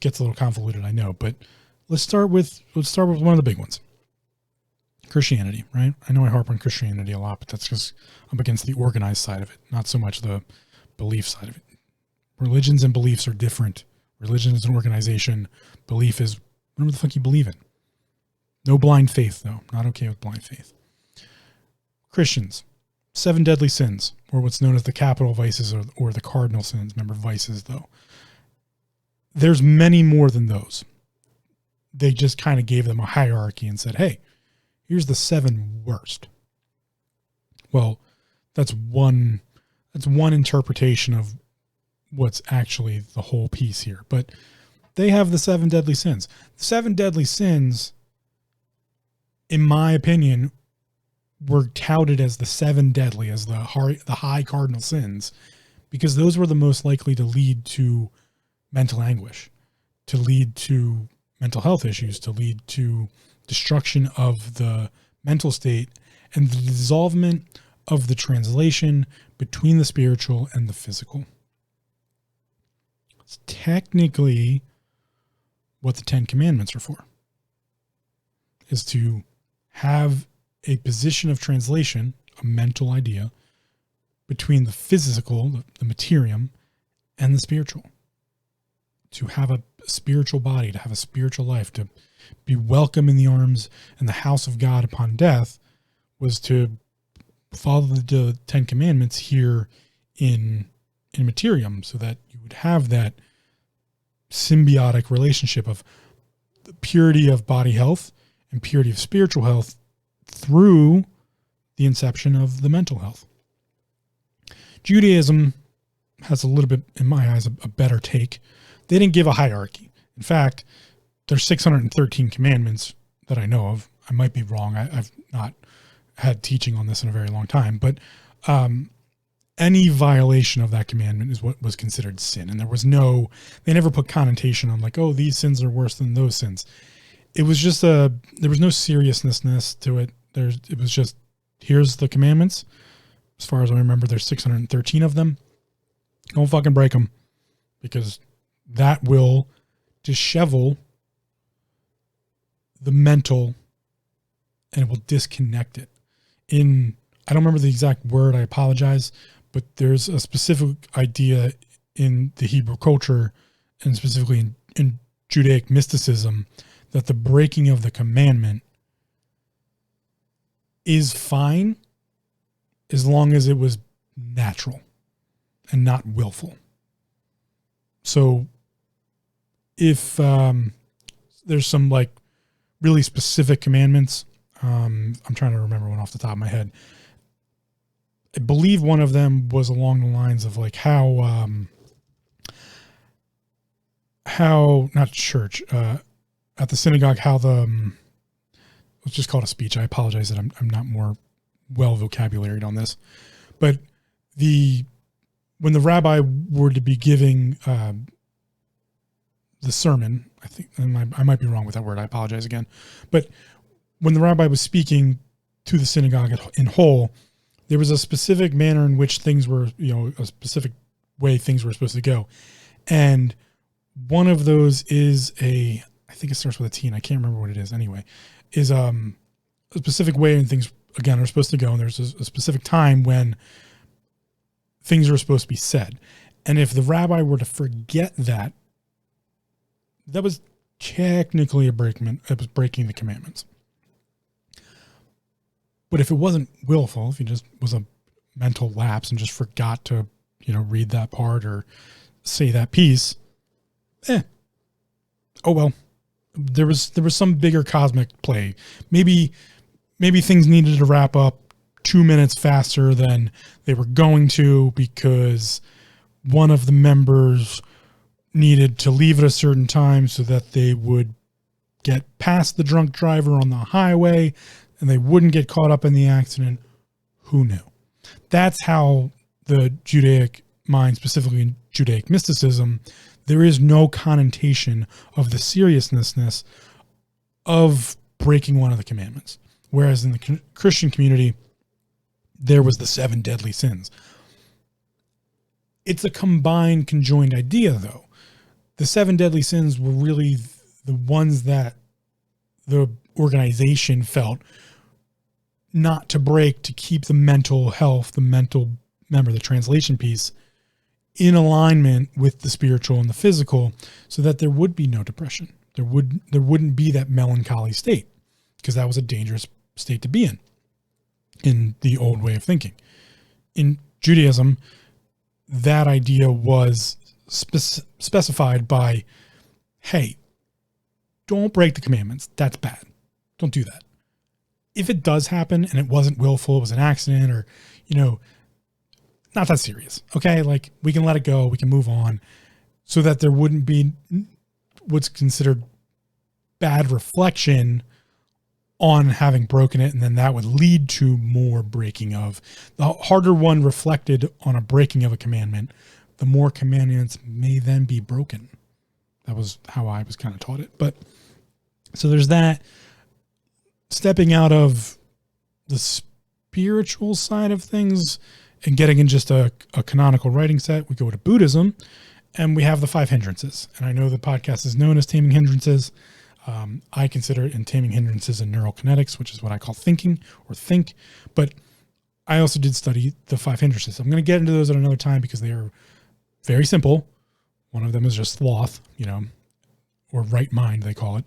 gets a little convoluted, I know, but let's start with one of the big ones. Christianity, right? I know I harp on Christianity a lot, but that's because I'm against the organized side of it, not so much the belief side of it. Religions and beliefs are different. Religion is an organization. Belief is whatever the fuck you believe in. No blind faith, though. Not okay with blind faith. Christians, 7 deadly sins, or what's known as the capital vices or the cardinal sins. Remember, vices, though. There's many more than those. They just kind of gave them a hierarchy and said, hey, here's the 7 worst. Well, that's one interpretation of what's actually the whole piece here. But they have the 7 deadly sins. The 7 deadly sins, in my opinion, were touted as the 7 deadly, as the high cardinal sins, because those were the most likely to lead to mental anguish, to lead to mental health issues, to lead to destruction of the mental state and the dissolvement of the translation between the spiritual and the physical. It's technically what the 10 Commandments are for, is to have a position of translation, a mental idea, between the physical, the materium, and the spiritual. To have a spiritual body, to have a spiritual life, to be welcome in the arms and the house of God upon death, was to follow the 10 Commandments here in materium, so that you would have that symbiotic relationship of the purity of body health and purity of spiritual health through the inception of the mental health. Judaism has a little bit, in my eyes, a better take. They didn't give a hierarchy. In fact, there's 613 commandments that I know of. I might be wrong. I've not had teaching on this in a very long time, but any violation of that commandment is what was considered sin. And they never put connotation on like, oh, these sins are worse than those sins. It was just there was no seriousness to it. It was just, here's the commandments. As far as I remember, there's 613 of them. Don't fucking break them, because that will dishevel the mental and it will disconnect it. I don't remember the exact word, I apologize, but there's a specific idea in the Hebrew culture, and specifically in Judaic mysticism, that the breaking of the commandment is fine as long as it was natural and not willful. So if there's some like really specific commandments, I'm trying to remember one off the top of my head. I believe one of them was along the lines of like how not church, at the synagogue, how let's just call it a speech. I apologize that I'm not more well vocabularied on this, but when the rabbi were to be giving the sermon, I think, and I might be wrong with that word, I apologize again, but when the rabbi was speaking to the synagogue in whole, there was a specific manner in which things were, a specific way things were supposed to go. And one of those is I think it starts with a T, and I can't remember what it is anyway, is a specific way and things, again, are supposed to go. And there's a specific time when things are supposed to be said. And if the rabbi were to forget that was technically it was breaking the commandments. But if it wasn't willful, if he just was a mental lapse and just forgot to, read that part or say that piece, oh well. There was some bigger cosmic play. Maybe things needed to wrap up 2 minutes faster than they were going to because one of the members needed to leave at a certain time so that they would get past the drunk driver on the highway and they wouldn't get caught up in the accident. Who knew? That's how the Judaic mind, specifically in Judaic mysticism, there is no connotation of the seriousness of breaking one of the commandments. Whereas in the Christian community, there was the 7 deadly sins. It's a combined, conjoined idea, though. The 7 deadly sins were really the ones that the organization felt not to break, to keep the mental health, the translation piece, in alignment with the spiritual and the physical, so that there would be no depression. There wouldn't be that melancholy state, because that was a dangerous state to be in the old way of thinking. In Judaism, that idea was specified by, hey, don't break the commandments. That's bad. Don't do that. If it does happen and it wasn't willful, it was an accident, or, not that serious. Okay. Like, we can let it go. We can move on, so that there wouldn't be what's considered bad reflection on having broken it. And then that would lead to more breaking of. The harder one reflected on a breaking of a commandment, the more commandments may then be broken. That was how I was kind of taught it. But so there's that. Stepping out of the spiritual side of things and getting in just a canonical writing set, we go to Buddhism, and we have the 5 hindrances. And I know the podcast is known as Taming Hindrances. I consider it in Taming Hindrances and Neurokinetics, which is what I call thinking or think. But I also did study the 5 hindrances. I'm going to get into those at another time because they are very simple. One of them is just sloth, or right mind, they call it.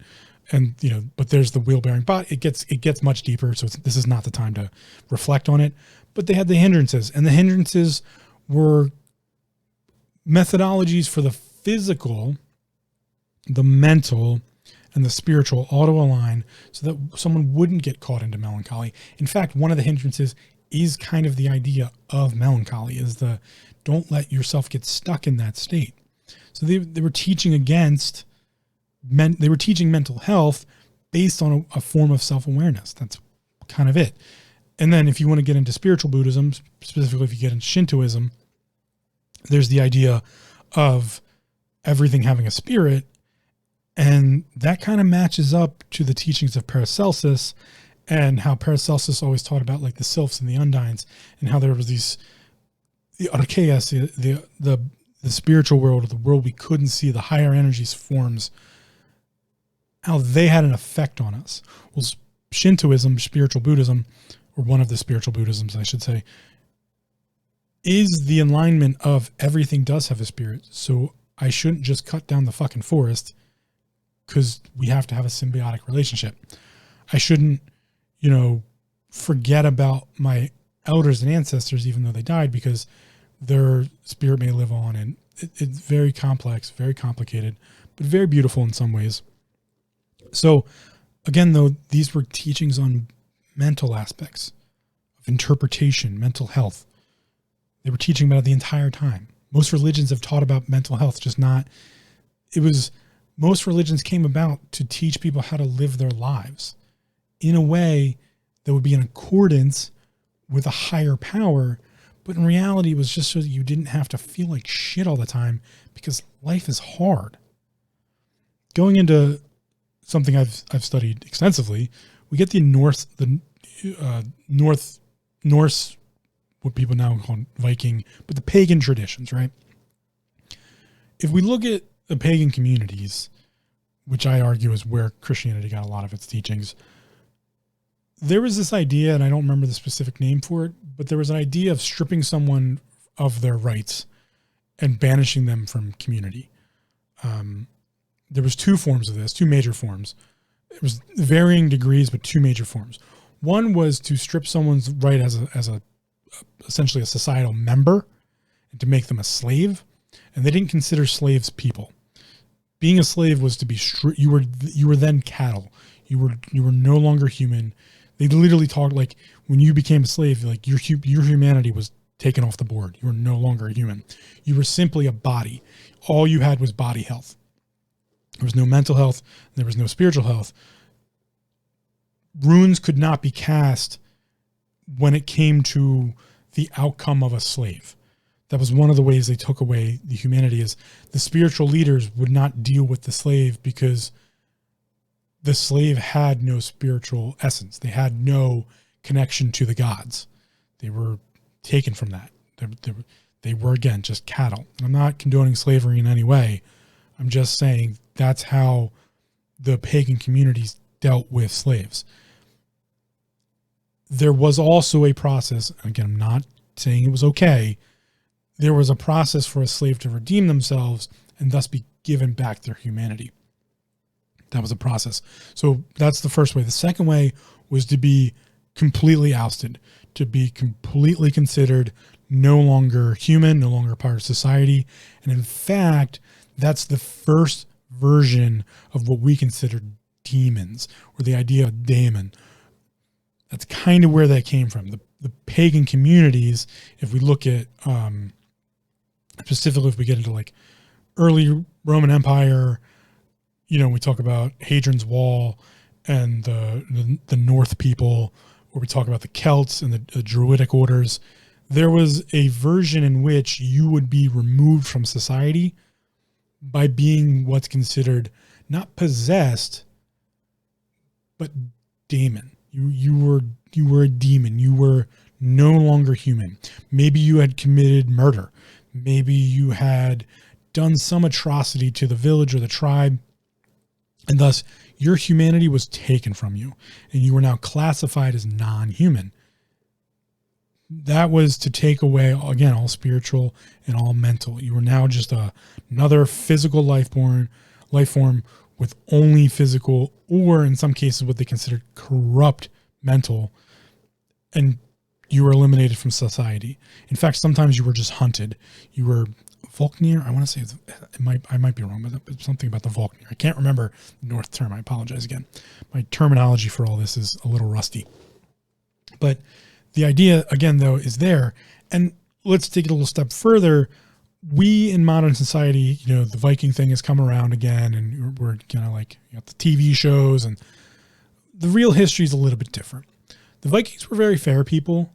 And, but there's the wheel-bearing body. It gets much deeper. So this is not the time to reflect on it. But they had the hindrances, and the hindrances were methodologies for the physical, the mental, and the spiritual all to align so that someone wouldn't get caught into melancholy. In fact, one of the hindrances is kind of the idea of melancholy, is the don't let yourself get stuck in that state. So they were teaching against they were teaching mental health based on a form of self-awareness. That's kind of it. And then if you want to get into spiritual Buddhism, specifically if you get into Shintoism, there's the idea of everything having a spirit. And that kind of matches up to the teachings of Paracelsus, and how Paracelsus always taught about like the sylphs and the undines, and how there was the archeas, the spiritual world, or the world we couldn't see, the higher energies forms, how they had an effect on us. Well, Shintoism, spiritual Buddhism, or one of the spiritual Buddhisms, I should say, is the alignment of everything does have a spirit. So I shouldn't just cut down the fucking forest because we have to have a symbiotic relationship. I shouldn't, forget about my elders and ancestors, even though they died, because their spirit may live on. And it's very complex, very complicated, but very beautiful in some ways. So again, though, these were teachings on mental aspects of interpretation, mental health. They were teaching about it the entire time. Most religions have taught about mental health, most religions came about to teach people how to live their lives in a way that would be in accordance with a higher power. But in reality, it was just so that you didn't have to feel like shit all the time, because life is hard. Going into something I've studied extensively, we get the Norse, what people now call Viking, but the pagan traditions, right? If we look at the pagan communities, which I argue is where Christianity got a lot of its teachings, there was this idea, and I don't remember the specific name for it, but there was an idea of stripping someone of their rights and banishing them from community. There was 2 forms of this, 2 major forms. It was varying degrees, but 2 major forms. One was to strip someone's right as a essentially a societal member and to make them a slave. And they didn't consider slaves people. Being a slave was to be you were then cattle. You were no longer human. They literally talked like when you became a slave, like your humanity was taken off the board. You were no longer a human. You were simply a body. All you had was body health. There was no mental health. There was no spiritual health. Runes could not be cast when it came to the outcome of a slave. That was one of the ways they took away the humanity, is the spiritual leaders would not deal with the slave because the slave had no spiritual essence. They had no connection to the gods. They were taken from that. They were, again, just cattle. And I'm not condoning slavery in any way. I'm just saying that's how the pagan communities dealt with slaves. There was also a process, again, I'm not saying it was okay. There was a process for a slave to redeem themselves and thus be given back their humanity. That was a process. So that's the first way. The second way was to be completely ousted, to be completely considered no longer human, no longer part of society. And in fact, that's the first version of what we consider demons, or the idea of daemon. That's kind of where that came from. The pagan communities, if we look at, specifically if we get into like early Roman Empire, we talk about Hadrian's Wall and the North people, or we talk about the Celts and the Druidic orders. There was a version in which you would be removed from society by being what's considered not possessed, but daemon. You were a demon. You were no longer human. Maybe you had committed murder. Maybe you had done some atrocity to the village or the tribe, and thus your humanity was taken from you, and you were now classified as non-human. That was to take away, again, all spiritual and all mental. You were now just another physical life form with only physical, or in some cases what they considered corrupt mental, and you were eliminated from society. In fact, sometimes you were just hunted. You were Volknir. I want to say I might be wrong, but it's something about the Volknir. I can't remember the North term. I apologize again. My terminology for all this is a little rusty. But the idea, again, though, is there. And let's take it a little step further. We in modern society, the Viking thing has come around again, and we're like, the TV shows, and the real history is a little bit different. The Vikings were very fair people.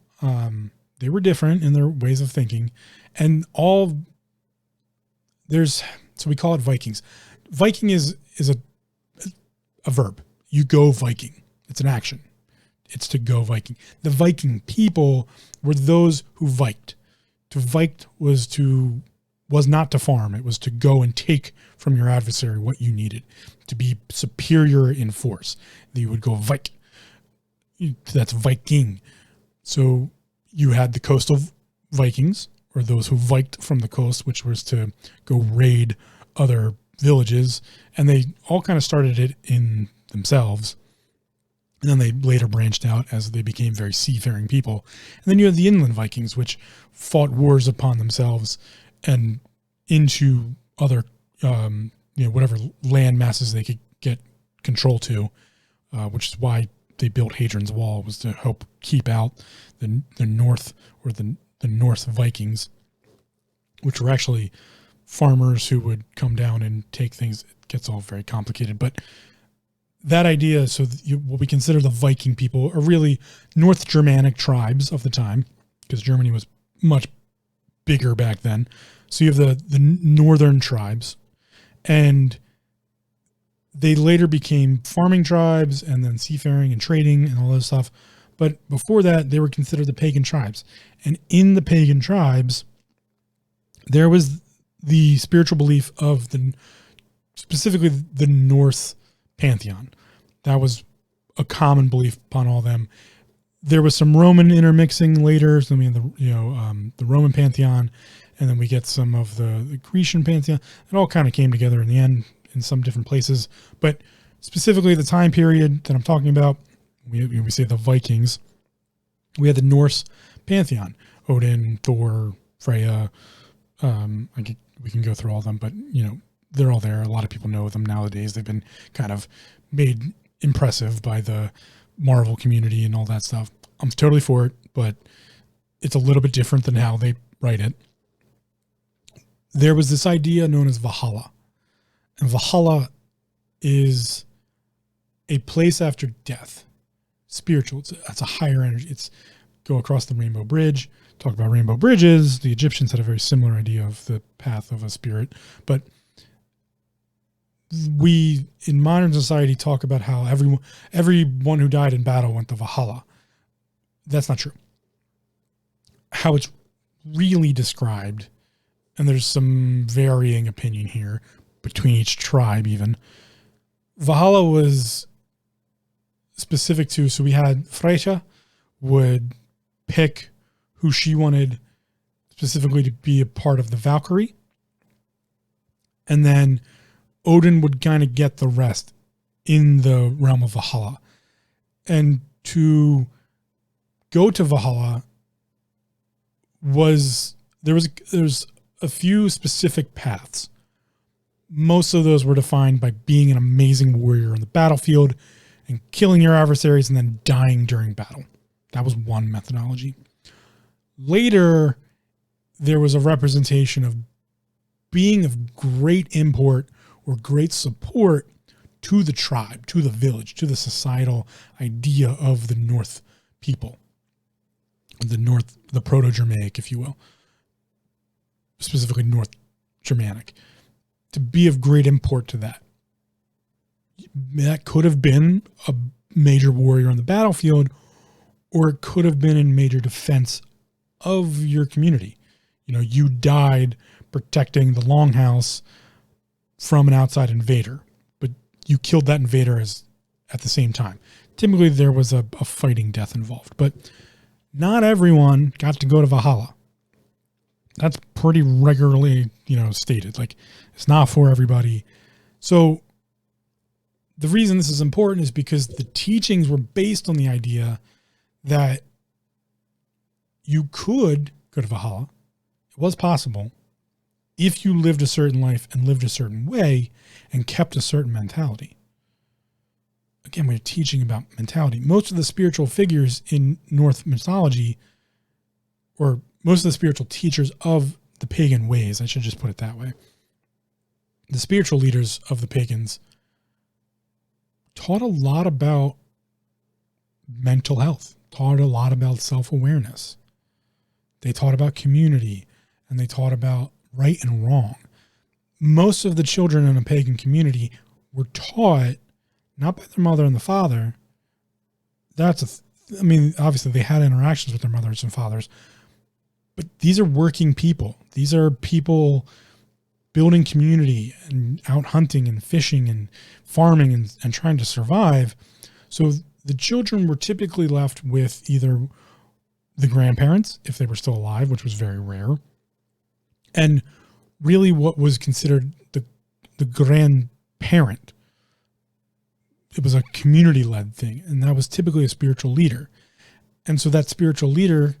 They were different in their ways of thinking, and so we call it Vikings. Viking is a verb. You go Viking. It's an action. It's to go Viking. The Viking people were those who viked. To vike was not to farm. It was to go and take from your adversary what you needed, to be superior in force. You would go vike. That's Viking. So you had the coastal Vikings, or those who viked from the coast, which was to go raid other villages. And they all kind of started it in themselves. And then they later branched out as they became very seafaring people. And then you have the inland Vikings, which fought wars upon themselves and into other, whatever land masses they could get control to, which is why they built Hadrian's Wall, was to help keep out the North, or the Norse Vikings, which were actually farmers who would come down and take things. It gets all very complicated, but that idea, so what we consider the Viking people are really North Germanic tribes of the time, because Germany was much bigger back then. So you have the northern tribes, and they later became farming tribes and then seafaring and trading and all this stuff. But before that, they were considered the pagan tribes. And in the pagan tribes, there was the spiritual belief of specifically the Norse Pantheon. That was a common belief upon all of them. There was some Roman intermixing later. So the Roman Pantheon, and then we get some of the Grecian Pantheon. It all kind of came together in the end in some different places. But specifically the time period that I'm talking about, we say the Vikings, we had the Norse Pantheon, Odin, Thor, Freya. We can go through all of them, but they're all there. A lot of people know them nowadays. They've been kind of made impressive by the Marvel community and all that stuff. I'm totally for it, but it's a little bit different than how they write it. There was this idea known as Valhalla. And Valhalla is a place after death. Spiritual. It's a higher energy. It's go across the Rainbow Bridge. Talk about rainbow bridges. The Egyptians had a very similar idea of the path of a spirit. But we, in modern society, talk about how everyone who died in battle went to Valhalla. That's not true. How it's really described, and there's some varying opinion here between each tribe even. Valhalla was specific to, so we had Freyja would pick who she wanted specifically to be a part of the Valkyrie. And then Odin would kind of get the rest in the realm of Valhalla. And to go to Valhalla there's a few specific paths. Most of those were defined by being an amazing warrior on the battlefield and killing your adversaries and then dying during battle. That was one methodology. Later, there was a representation of being of great import or great support to the tribe, to the village, to the societal idea of the North people, the Proto-Germanic, if you will, specifically North Germanic, to be of great import to that. That could have been a major warrior on the battlefield, or it could have been in major defense of your community. You died protecting the Longhouse from an outside invader, but you killed that invader at the same time. Typically there was a fighting death involved, but not everyone got to go to Valhalla. That's pretty regularly, stated. Like, it's not for everybody. So the reason this is important is because the teachings were based on the idea that you could go to Valhalla. It was possible if you lived a certain life and lived a certain way and kept a certain mentality. Again, we're teaching about mentality. Most of the spiritual figures in Norse mythology, or most of the spiritual teachers of the pagan ways, I should just put it that way, the spiritual leaders of the pagans taught a lot about mental health, taught a lot about self-awareness. They taught about community, and they taught about right and wrong. Most of the children in a pagan community were taught not by their mother and the father. Obviously they had interactions with their mothers and fathers, but these are working people. These are people building community and out hunting and fishing and farming and trying to survive. So the children were typically left with either the grandparents, if they were still alive, which was very rare, and really what was considered the grandparent. It was a community-led thing, and that was typically a spiritual leader. And so that spiritual leader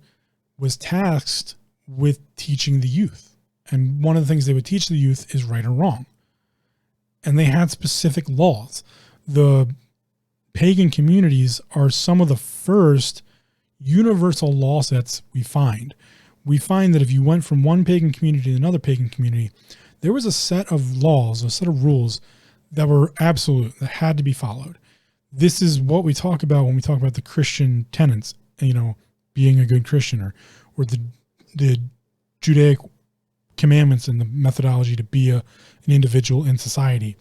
was tasked with teaching the youth. And one of the things they would teach the youth is right or wrong. And they had specific laws. The pagan communities are some of the first universal law sets we find. We find that if you went from one pagan community to another pagan community, there was a set of laws, a set of rules that were absolute, that had to be followed. This is what we talk about when we talk about the Christian tenets, being a good Christian, or the Judaic commandments and the methodology to be an individual in society.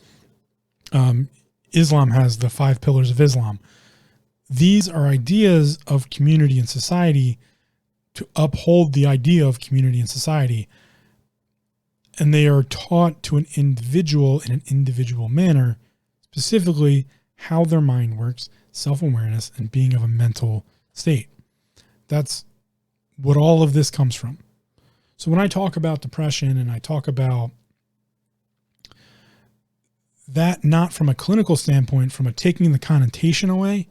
Islam has the 5 pillars of Islam. These are ideas of community and society to uphold the idea of community and society. And they are taught to an individual in an individual manner, specifically how their mind works, self-awareness, and being of a mental state. That's what all of this comes from. So when I talk about depression and I talk about that, not from a clinical standpoint, from a taking the connotation away,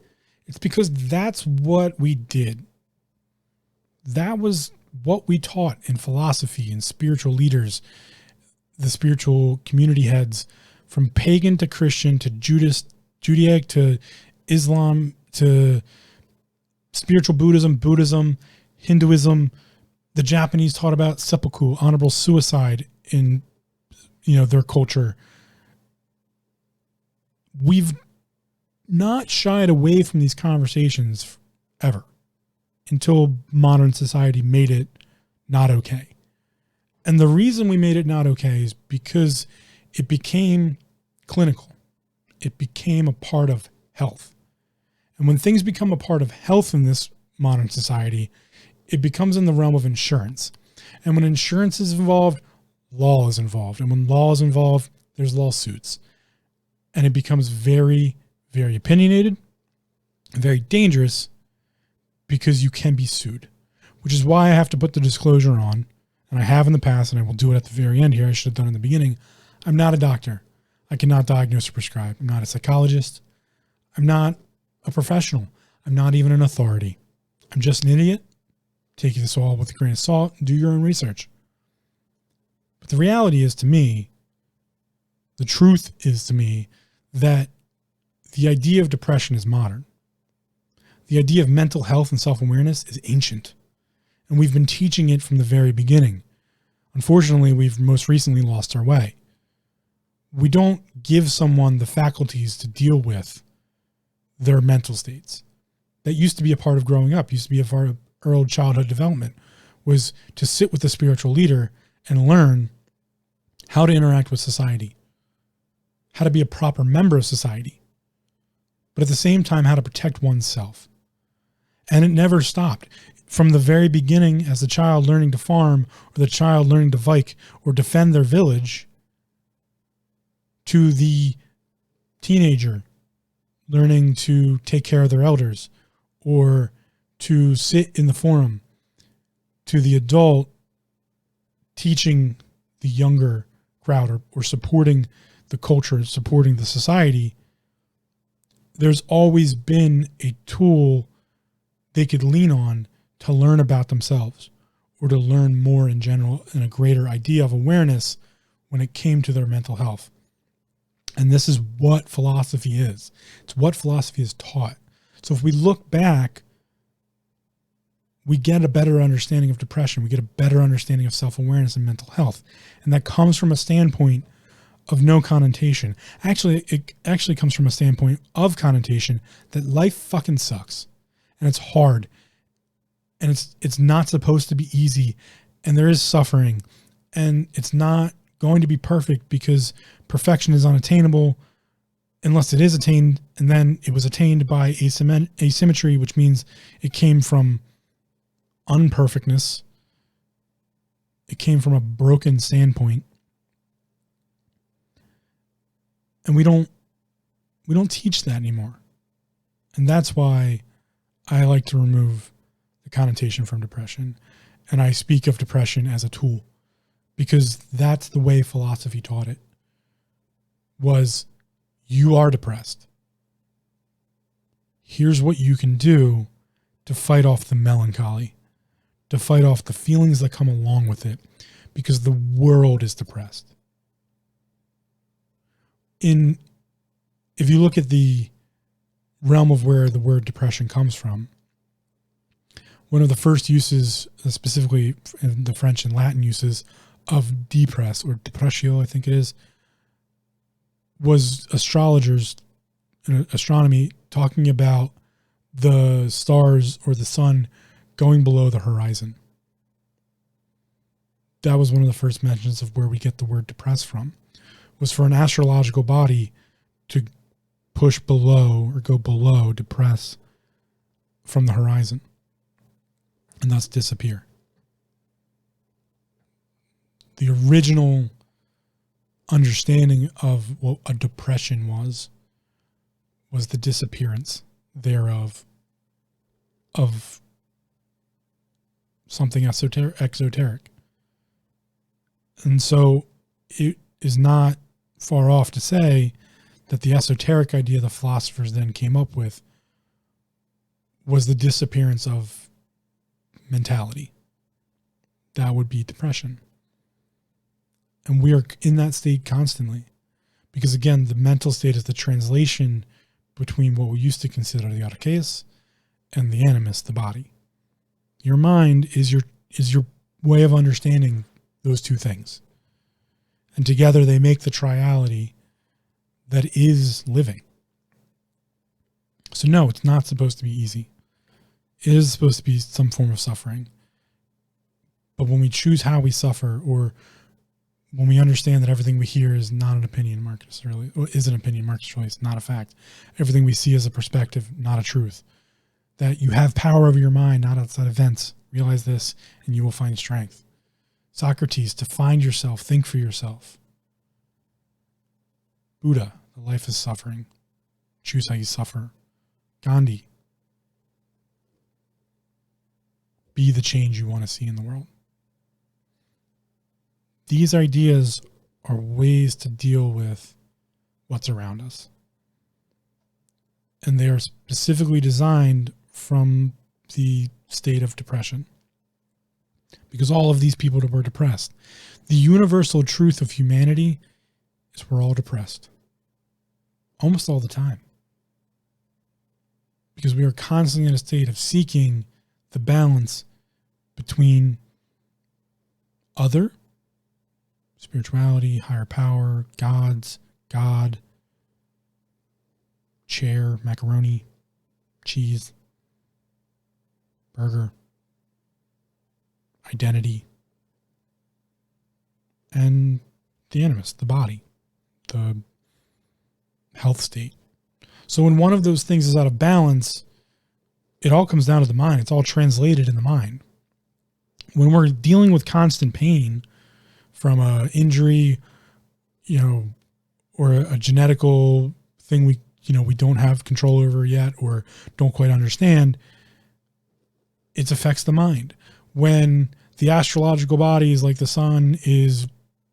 It's because that's what we did. That was what we taught in philosophy and spiritual leaders, the spiritual community heads, from pagan to Christian to Judaic to Islam to spiritual Buddhism, Hinduism. The Japanese taught about seppuku, honorable suicide in, their culture. We've not shied away from these conversations ever until modern society made it not okay. And the reason we made it not okay is because it became clinical. It became a part of health. And when things become a part of health in this modern society, it becomes in the realm of insurance. And when insurance is involved, law is involved. And when law is involved, there's lawsuits. And it becomes very, very opinionated, very dangerous, because you can be sued, which is why I have to put the disclosure on, and I have in the past, and I will do it at the very end here. I should have done it in the beginning. I'm not a doctor. I cannot diagnose or prescribe. I'm not a psychologist. I'm not a professional. I'm not even an authority. I'm just an idiot. Take this all with a grain of salt and do your own research. But the reality is, to me, the truth is to me, that the idea of depression is modern. The idea of mental health and self-awareness is ancient. And we've been teaching it from the very beginning. Unfortunately, we've most recently lost our way. We don't give someone the faculties to deal with their mental states. That used to be a part of growing up, used to be a part of early childhood development, was to sit with a spiritual leader and learn how to interact with society, how to be a proper member of society, but at the same time, how to protect oneself. And it never stopped. From the very beginning, as the child learning to farm, or the child learning to vike or defend their village, to the teenager learning to take care of their elders, or to sit in the forum, to the adult teaching the younger crowd, or supporting the culture, supporting the society, there's always been a tool they could lean on to learn about themselves, or to learn more in general and a greater idea of awareness when it came to their mental health. And this is what philosophy is. It's what philosophy is taught. So if we look back, we get a better understanding of depression. We get a better understanding of self-awareness and mental health. And that comes from a standpoint of no connotation. Actually, it actually comes from a standpoint of connotation that life fucking sucks. And it's hard. And it's not supposed to be easy. And there is suffering. And it's not going to be perfect, because perfection is unattainable unless it is attained. And then it was attained by asymmetry, which means it came from unperfectness. It came from a broken standpoint. And we don't teach that anymore. And that's why I like to remove the connotation from depression. And I speak of depression as a tool, because that's the way philosophy taught it. Was, you are depressed. Here's what you can do to fight off the melancholy, to fight off the feelings that come along with it, because the world is depressed. If you look at the realm of where the word depression comes from, one of the first uses, specifically in the French and Latin uses of depress, or depressio, I think it is, was astrologers in astronomy talking about the stars or the sun going below the horizon. That was one of the first mentions of where we get the word depressed from, was for an astrological body to push below or go below, depress from the horizon, and thus disappear. The original understanding of what a depression was the disappearance thereof of something exoteric. And so it is not far off to say that the esoteric idea the philosophers then came up with was the disappearance of mentality. That would be depression. And we are in that state constantly. Because again, the mental state is the translation between what we used to consider the archeus and the animus, the body. Your mind is your way of understanding those two things. And together they make the triality that is living. So no, it's not supposed to be easy. It is supposed to be some form of suffering. But when we choose how we suffer, or when we understand that everything we hear is not an opinion, Marcus, or is an opinion, Marcus choice, not a fact. Everything we see is a perspective, not a truth. That you have power over your mind, not outside events. Realize this, and you will find strength. Socrates, to find yourself, think for yourself. Buddha, the life is suffering. Choose how you suffer. Gandhi, be the change you want to see in the world. These ideas are ways to deal with what's around us. And they are specifically designed from the state of depression. Because all of these people were depressed. The universal truth of humanity is we're all depressed. Almost all the time. Because we are constantly in a state of seeking the balance between other, spirituality, higher power, gods, God, chair, macaroni, cheese, burger, identity, and the animus, the body, the health state. So when one of those things is out of balance, it all comes down to the mind. It's all translated in the mind. When we're dealing with constant pain from an injury, or a genetical thing we don't have control over yet or don't quite understand, it affects the mind. When the astrological bodies like the sun is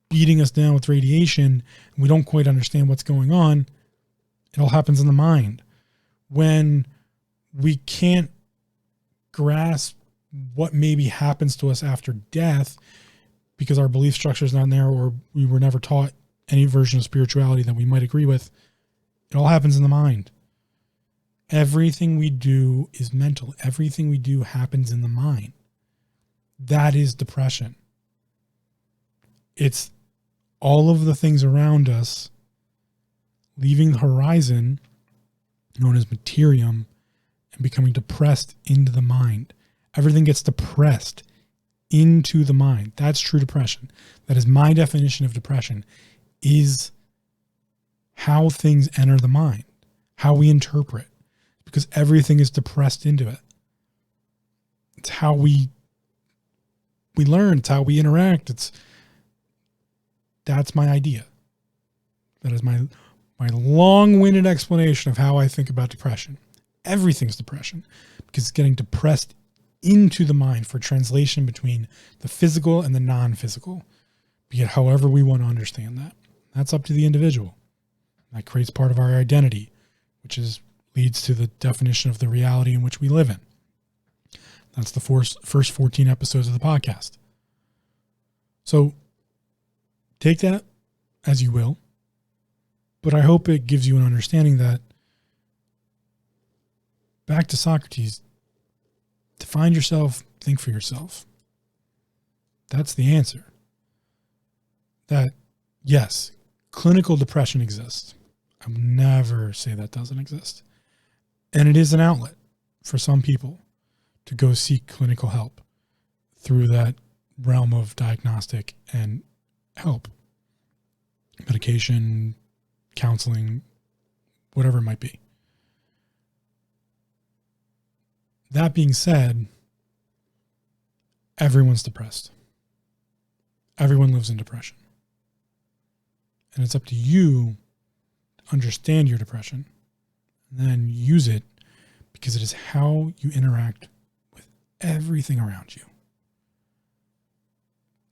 beating us down with radiation and we don't quite understand what's going on, it all happens in the mind. When we can't grasp what maybe happens to us after death because our belief structure is not there, or we were never taught any version of spirituality that we might agree with, it all happens in the mind. Everything we do is mental. Everything we do happens in the mind. That is depression. It's all of the things around us leaving the horizon, known as materium, and becoming depressed into the mind. Everything gets depressed into the mind. That's true depression. That is my definition of depression, is how things enter the mind, how we interpret, because everything is depressed into it. It's how we learn. It's how we interact. That's my idea. That is my long-winded explanation of how I think about depression. Everything's depression because it's getting depressed into the mind for translation between the physical and the non-physical, be it however we want to understand that. That's up to the individual. That creates part of our identity, which leads to the definition of the reality in which we live in. That's the first 14 episodes of the podcast. So take that as you will, but I hope it gives you an understanding that, back to Socrates, to find yourself, think for yourself. That's the answer. That, yes, clinical depression exists. I would never say that doesn't exist. And it is an outlet for some people to go seek clinical help through that realm of diagnostic and help. Medication, counseling, whatever it might be. That being said, everyone's depressed. Everyone lives in depression. And it's up to you to understand your depression and then use it, because it is how you interact with everything around you.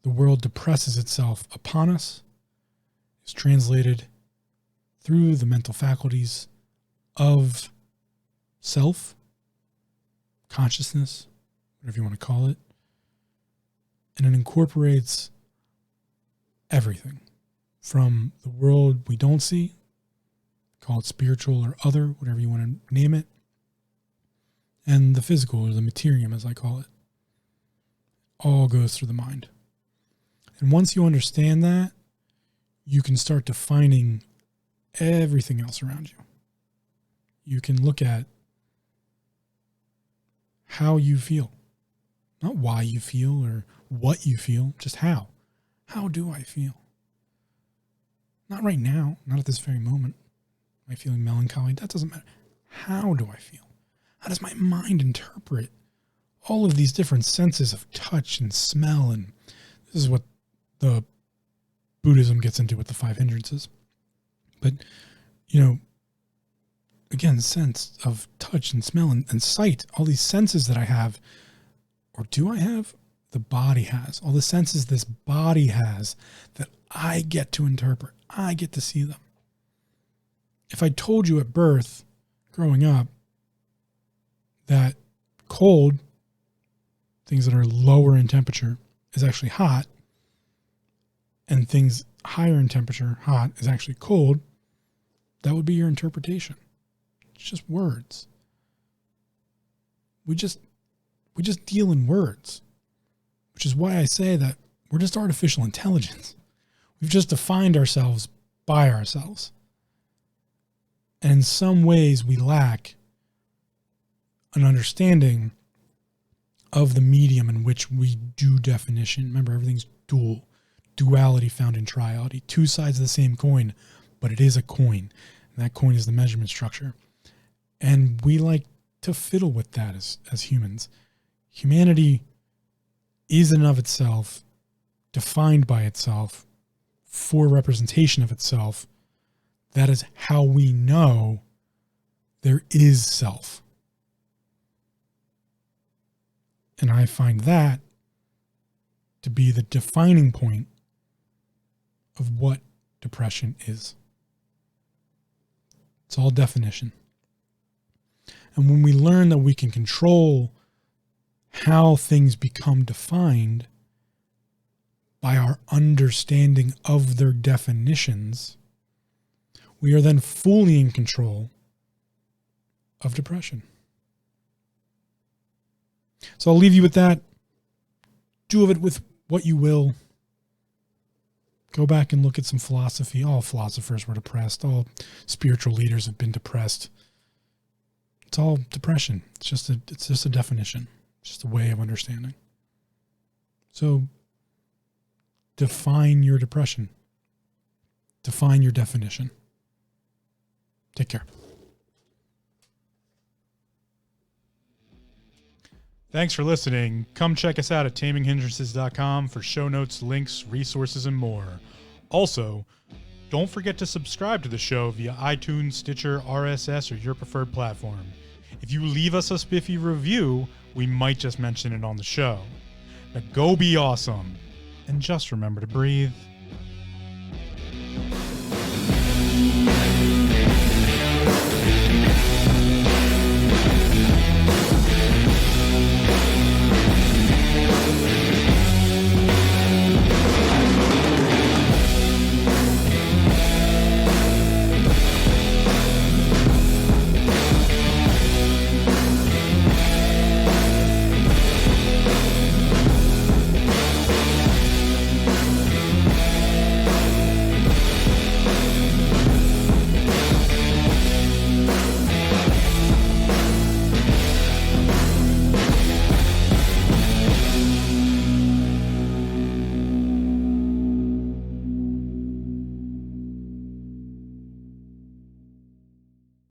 The world depresses itself upon us, is translated through the mental faculties of self consciousness, whatever you want to call it. And it incorporates everything from the world we don't see, call it spiritual or other, whatever you want to name it, and the physical or the materium, as I call it. All goes through the mind. And once you understand that, you can start defining everything else around you. You can look at how you feel, not why you feel or what you feel, just how. How do I feel? Not right now, not at this very moment. Am I feeling melancholy? That doesn't matter. How do I feel? How does my mind interpret all of these different senses of touch and smell? And this is what the Buddhism gets into with the 5 hindrances. But, again, sense of touch and smell and sight, all these senses that I have, or do I have? The body has. All the senses this body has that I get to interpret. I get to see them. If I told you at birth, growing up, that cold, things that are lower in temperature, is actually hot, and things higher in temperature, hot, is actually cold, that would be your interpretation. It's just words. We just deal in words, which is why I say that we're just artificial intelligence. We've just defined ourselves by ourselves. And in some ways, we lack an understanding of the medium in which we do definition. Remember, everything's dual. Duality found in triality. 2 sides of the same coin, but it is a coin. And that coin is the measurement structure. And we like to fiddle with that as humans. Humanity is in and of itself, defined by itself, for representation of itself. That is how we know there is self. And I find that to be the defining point of what depression is. It's all definition. And when we learn that we can control how things become defined by our understanding of their definitions, we are then fully in control of depression. So I'll leave you with that. Do of it with what you will. Go back and look at some philosophy. All philosophers were depressed. All spiritual leaders have been depressed. It's all depression. It's just a definition. It's just a way of understanding. So define your depression. Define your definition. Take care. Thanks for listening. Come check us out at taminghindrances.com for show notes, links, resources, and more. Also, don't forget to subscribe to the show via iTunes, Stitcher, RSS, or your preferred platform. If you leave us a spiffy review, we might just mention it on the show. Now go be awesome, and just remember to breathe.